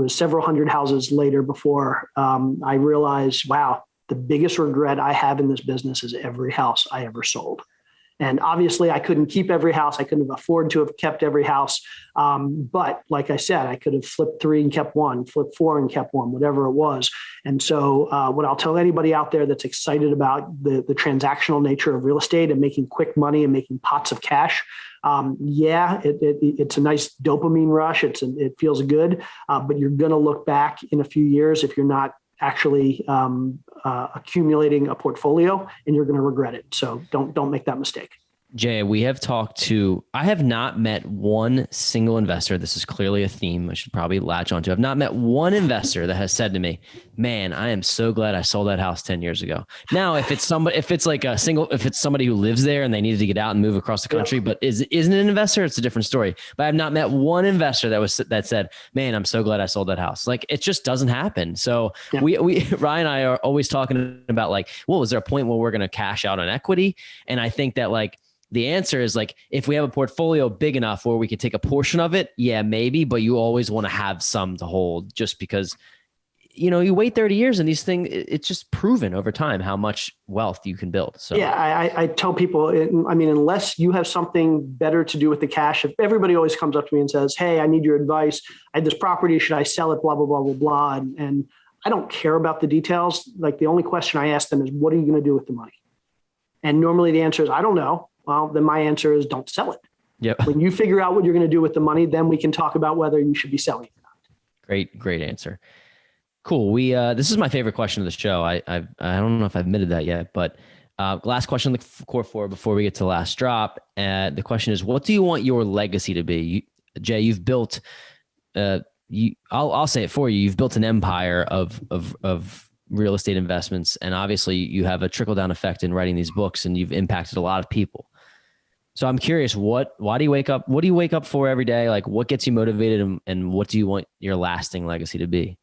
several hundred houses later before I realized, wow, the biggest regret I have in this business is every house I ever sold. And obviously I couldn't keep every house. I couldn't have afforded to have kept every house. But like I said, I could have flipped 3 and kept 1, flipped 4 and kept 1, whatever it was. And so what I'll tell anybody out there that's excited about the transactional nature of real estate and making quick money and making pots of cash, it's a nice dopamine rush. It feels good, but you're going to look back in a few years if you're not actually accumulating a portfolio, and you're going to regret it. So don't make that mistake. Jay, I have not met one single investor. This is clearly a theme I should probably latch onto. I've not met one investor that has said to me, "Man, I am so glad I sold that house 10 years ago." Now, if it's somebody who lives there and they needed to get out and move across the country, but isn't an investor, it's a different story. But I've not met one investor that said, "Man, I'm so glad I sold that house." Like, it just doesn't happen. So we Ryan and I are always talking about, like, well, is there a point where we're going to cash out on equity? And I think that, like, the answer is, like, if we have a portfolio big enough where we could take a portion of it, yeah, maybe, but you always want to have some to hold, just because, you wait 30 years and these things, it's just proven over time how much wealth you can build. So yeah, I tell people, unless you have something better to do with the cash, if everybody always comes up to me and says, "Hey, I need your advice. I had this property. Should I sell it? Blah, blah, blah, blah, blah." And I don't care about the details. Like, the only question I ask them is, what are you going to do with the money? And normally the answer is, I don't know. Well, then my answer is, don't sell it. Yep. When you figure out what you're going to do with the money, then we can talk about whether you should be selling it or not. Great answer. Cool. This is my favorite question of the show. I don't know if I've admitted that yet, but last question on the core four before we get to the last drop. The question is, what do you want your legacy to be? Jay, you've built, I'll say it for you. You've built an empire of real estate investments. And obviously you have a trickle down effect in writing these books, and you've impacted a lot of people. So I'm curious, why do you wake up? What do you wake up for every day? Like, what gets you motivated, and what do you want your lasting legacy to be?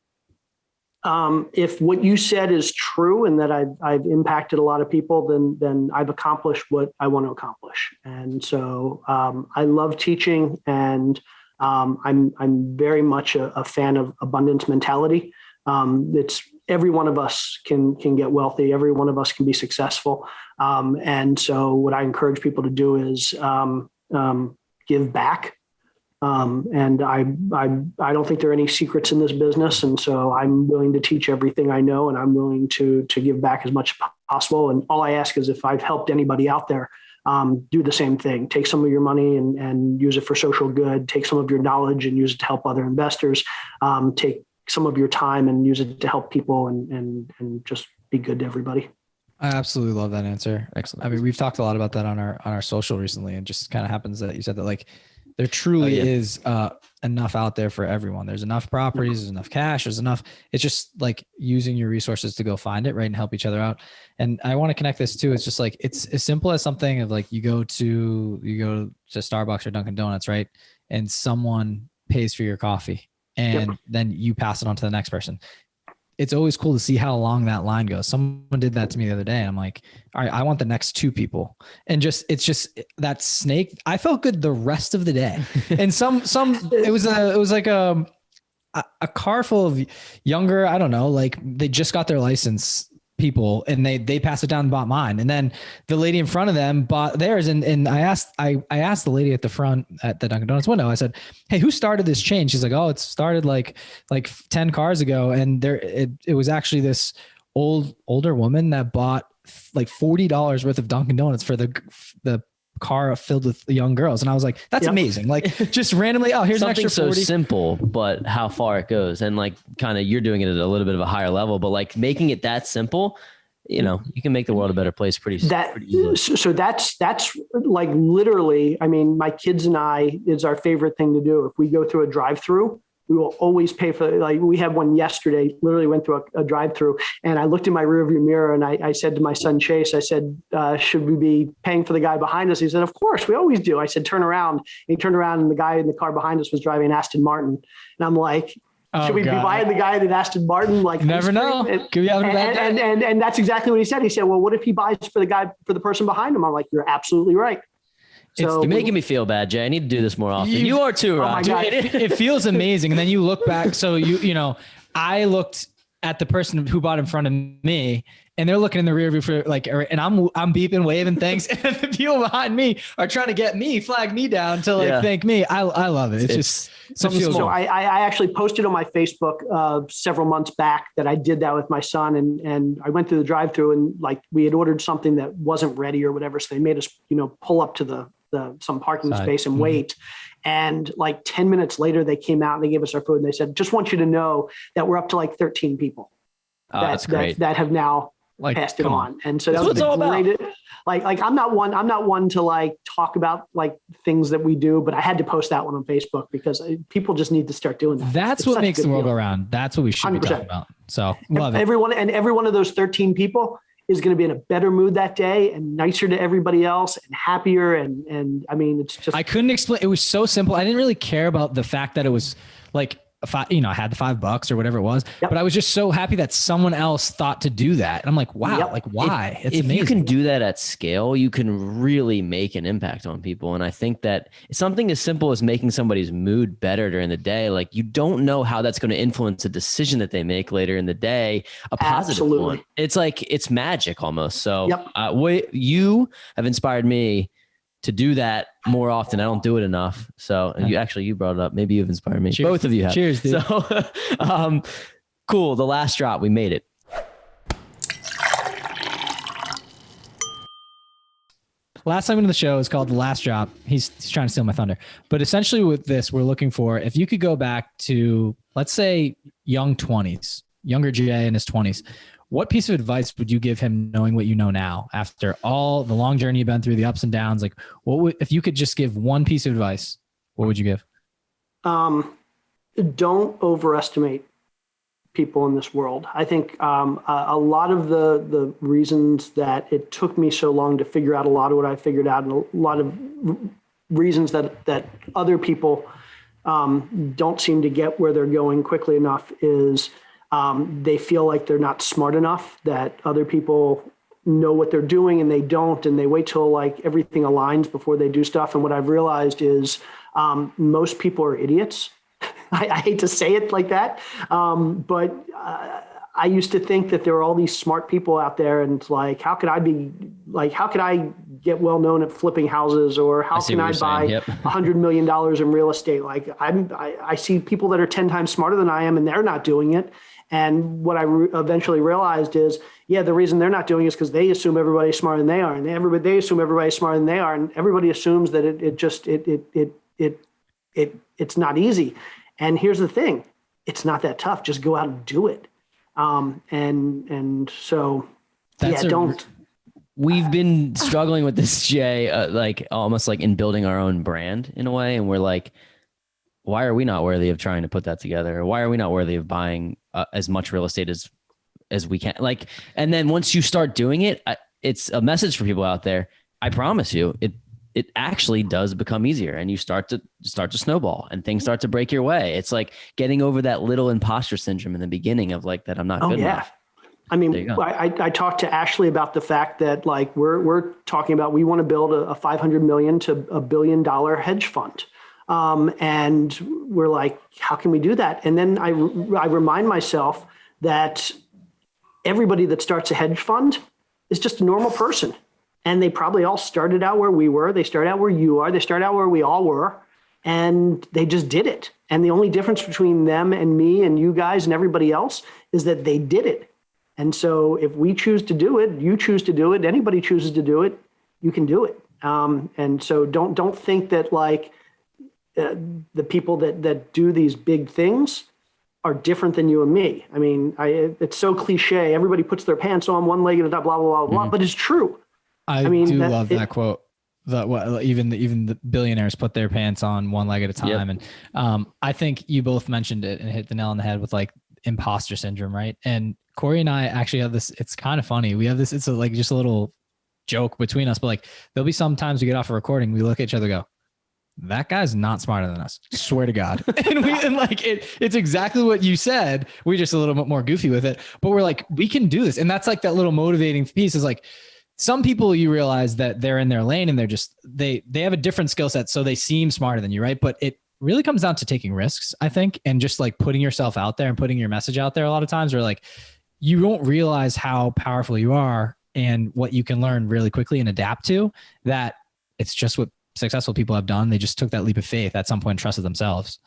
If what you said is true, and that I've impacted a lot of people, then I've accomplished what I want to accomplish. And so I love teaching, and I'm very much a fan of abundance mentality. It's every one of us can get wealthy. Every one of us can be successful. And so what I encourage people to do is give back. And I don't think there are any secrets in this business. And so I'm willing to teach everything I know, and I'm willing to give back as much as possible. And all I ask is, if I've helped anybody out there, do the same thing. Take some of your money and use it for social good. Take some of your knowledge and use it to help other investors. Take some of your time and use it to help people, and just be good to everybody. I absolutely love that answer. Excellent. I mean, we've talked a lot about that on our social recently, and just kind of happens that you said that, like, there truly is enough out there for everyone. There's enough properties, there's enough cash, there's enough. It's just like using your resources to go find it, right, and help each other out. And I want to connect this too. It's just like, it's as simple as something of, like, you go to Starbucks or Dunkin' Donuts, right, and someone pays for your coffee, and then you pass it on to the next person. It's always cool to see how long that line goes. Someone did that to me the other day, and I'm like, all right, I want the next 2 people. And it's just that snake. I felt good the rest of the day. And it was like a car full of younger, I don't know, like, they just got their license people, and they passed it down and bought mine. And then the lady in front of them bought theirs. And I asked the lady at the front at the Dunkin' Donuts window, I said, "Hey, who started this chain?" She's like, "Oh, it started like 10 cars ago." And it was actually this older woman that bought like $40 worth of Dunkin' Donuts for the car filled with young girls. And I was like, that's amazing. Like, just randomly, oh, here's something an extra 40. So simple, but how far it goes. And, like, kind of, you're doing it at a little bit of a higher level, but, like, making it that simple, you can make the world a better place pretty easily. So that's like literally, I mean, my kids and I, it's our favorite thing to do. If we go through a drive-through, we will always pay for, like we had one yesterday, literally went through a drive-through, and I looked in my rearview mirror and I said to my son, Chase, I said, should we be paying for the guy behind us? He said, of course, we always do. I said, turn around. And he turned around and the guy in the car behind us was driving an Aston Martin. And I'm like, should we be buying the guy in an Aston Martin? Like, never know. Could be having a bad day. And that's exactly what he said. He said, well, what if he buys for the person behind him? I'm like, you're absolutely right. So you're making me feel bad, Jay. I need to do this more often. You are too, Ron. Oh my God. It feels amazing. And then you look back. So I looked at the person who bought in front of me, and they're looking in the rear view for and I'm beeping, waving things, and the people behind me are trying to get me, flag me down to thank me. I love it. It's just something small. So I actually posted on my Facebook several months back that I did that with my son, and I went through the drive-through, and like we had ordered something that wasn't ready or whatever, so they made us pull up to some parking space and wait. And like 10 minutes later, they came out and they gave us our food, and they said, just want you to know that we're up to like 13 people that's great. that have now passed it on. And so that was great. Like I'm not one to like talk about like things that we do, but I had to post that one on Facebook because people just need to start doing that. That's what makes the world go round. That's what we should 100%. Be talking about. So love it. Every one of those 13 people is going to be in a better mood that day and nicer to everybody else and happier. And I mean, it's just, I couldn't explain. It was so simple. I didn't really care about the fact that it was like, I had the $5 or whatever it was, but I was just so happy that someone else thought to do that. And I'm like, wow, like why? It's amazing. If you can do that at scale, you can really make an impact on people. And I think that something as simple as making somebody's mood better during the day, like you don't know how that's going to influence a decision that they make later in the day, a positive one. It's like, it's magic almost. So you have inspired me to do that more often. I don't do it enough. So you brought it up. Maybe you've inspired me. Cheers. Both of you have. Cheers, dude. So cool. The last drop, we made it. Last segment of the show is called The Last Drop. He's trying to steal my thunder. But essentially with this, we're looking for, if you could go back to, let's say younger Jay in his 20s, what piece of advice would you give him knowing what you know now after all the long journey you've been through, the ups and downs? Like if you could just give one piece of advice, what would you give? Don't overestimate people in this world. I think a lot of the reasons that it took me so long to figure out a lot of what I figured out, and a lot of reasons that other people don't seem to get where they're going quickly enough is they feel like they're not smart enough, that other people know what they're doing and they don't, and they wait till like everything aligns before they do stuff. And what I've realized is most people are idiots. I hate to say it like that, but I used to think that there were all these smart people out there, and like, how could I get well known at flipping houses, or how can I buy $100 million in real estate? Like I see people that are 10 times smarter than I am, and they're not doing it. And what I eventually realized is, the reason they're not doing it is because they assume everybody's smarter than they are, and they assume everybody's smarter than they are, and everybody assumes that it's not easy. And here's the thing: it's not that tough. Just go out and do it. So don't. We've been struggling with this, Jay, like almost like in building our own brand in a way, and we're like, why are we not worthy of trying to put that together? Why are we not worthy of buying as much real estate as we can? Like, and then once you start doing it, it's a message for people out there. I promise you, it actually does become easier, and you start to snowball, and things start to break your way. It's like getting over that little imposter syndrome in the beginning of like that I'm not good enough. I mean, I talked to Ashley about the fact that like we're talking about, we want to build a $500 million to $1 billion hedge fund. And we're like, how can we do that? And then I remind myself that everybody that starts a hedge fund is just a normal person. And they probably all started out where we were. They started out where you are. They started out where we all were. And they just did it. And the only difference between them and me and you guys and everybody else is that they did it. And so if we choose to do it, you choose to do it, anybody chooses to do it, you can do it. And so don't think that like the people that do these big things are different than you and me. I mean, it's so cliche. Everybody puts their pants on one leg at a time, blah, blah, blah, blah, but it's true. I mean, do love that quote. Even the billionaires put their pants on one leg at a time. Yep. And I think you both mentioned it and hit the nail on the head with like imposter syndrome, right? And Corey and I actually have this, it's kind of funny. We have this, it's like just a little joke between us, but like there'll be sometimes we get off a recording, we look at each other, go, that guy's not smarter than us. Swear to God. and like it's exactly what you said. We're just a little bit more goofy with it, but we're like, we can do this. And that's like that little motivating piece is like, some people you realize that they're in their lane and they're just, they have a different skill set. So they seem smarter than you, right? But it really comes down to taking risks, I think, and just like putting yourself out there and putting your message out there a lot of times where like, you don't realize how powerful you are and what you can learn really quickly and adapt to, that it's just what successful people have done. They just took that leap of faith at some point and trusted themselves.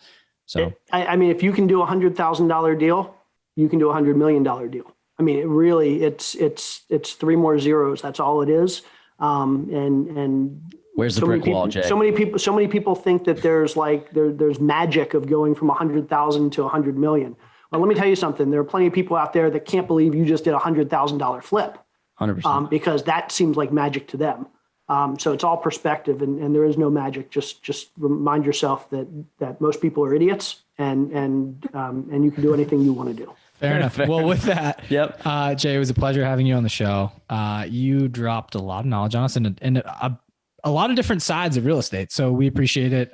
So, I mean, if you can do $100,000 deal, you can do $100 million deal. I mean, it really, it's 3 more zeros. That's all it is. And where's the brick wall, Jay? So many people think that there's magic of going from 100,000 to 100 million. Well, let me tell you something. There are plenty of people out there that can't believe you just did a $100,000 flip. 100%. Because that seems like magic to them. So it's all perspective, and there is no magic. Just remind yourself that most people are idiots, and you can do anything you want to do. Fair enough. Well, with that, yep. Jay, it was a pleasure having you on the show. You dropped a lot of knowledge on us and a lot of different sides of real estate. So we appreciate it.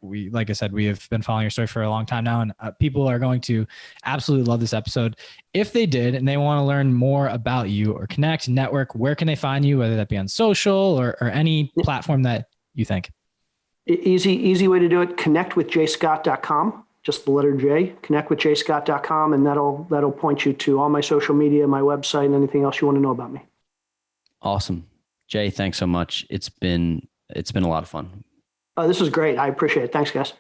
Like I said, we have been following your story for a long time now, and people are going to absolutely love this episode. If they did, and they want to learn more about you or connect, network, where can they find you, whether that be on social or any platform that you think? Easy way to do it. Connectwithjscott.com. Just the letter J, connectwithjscott.com, and that'll point you to all my social media, my website, and anything else you want to know about me. Awesome. Jay, thanks so much. It's been a lot of fun. This was great. I appreciate it. Thanks, guys.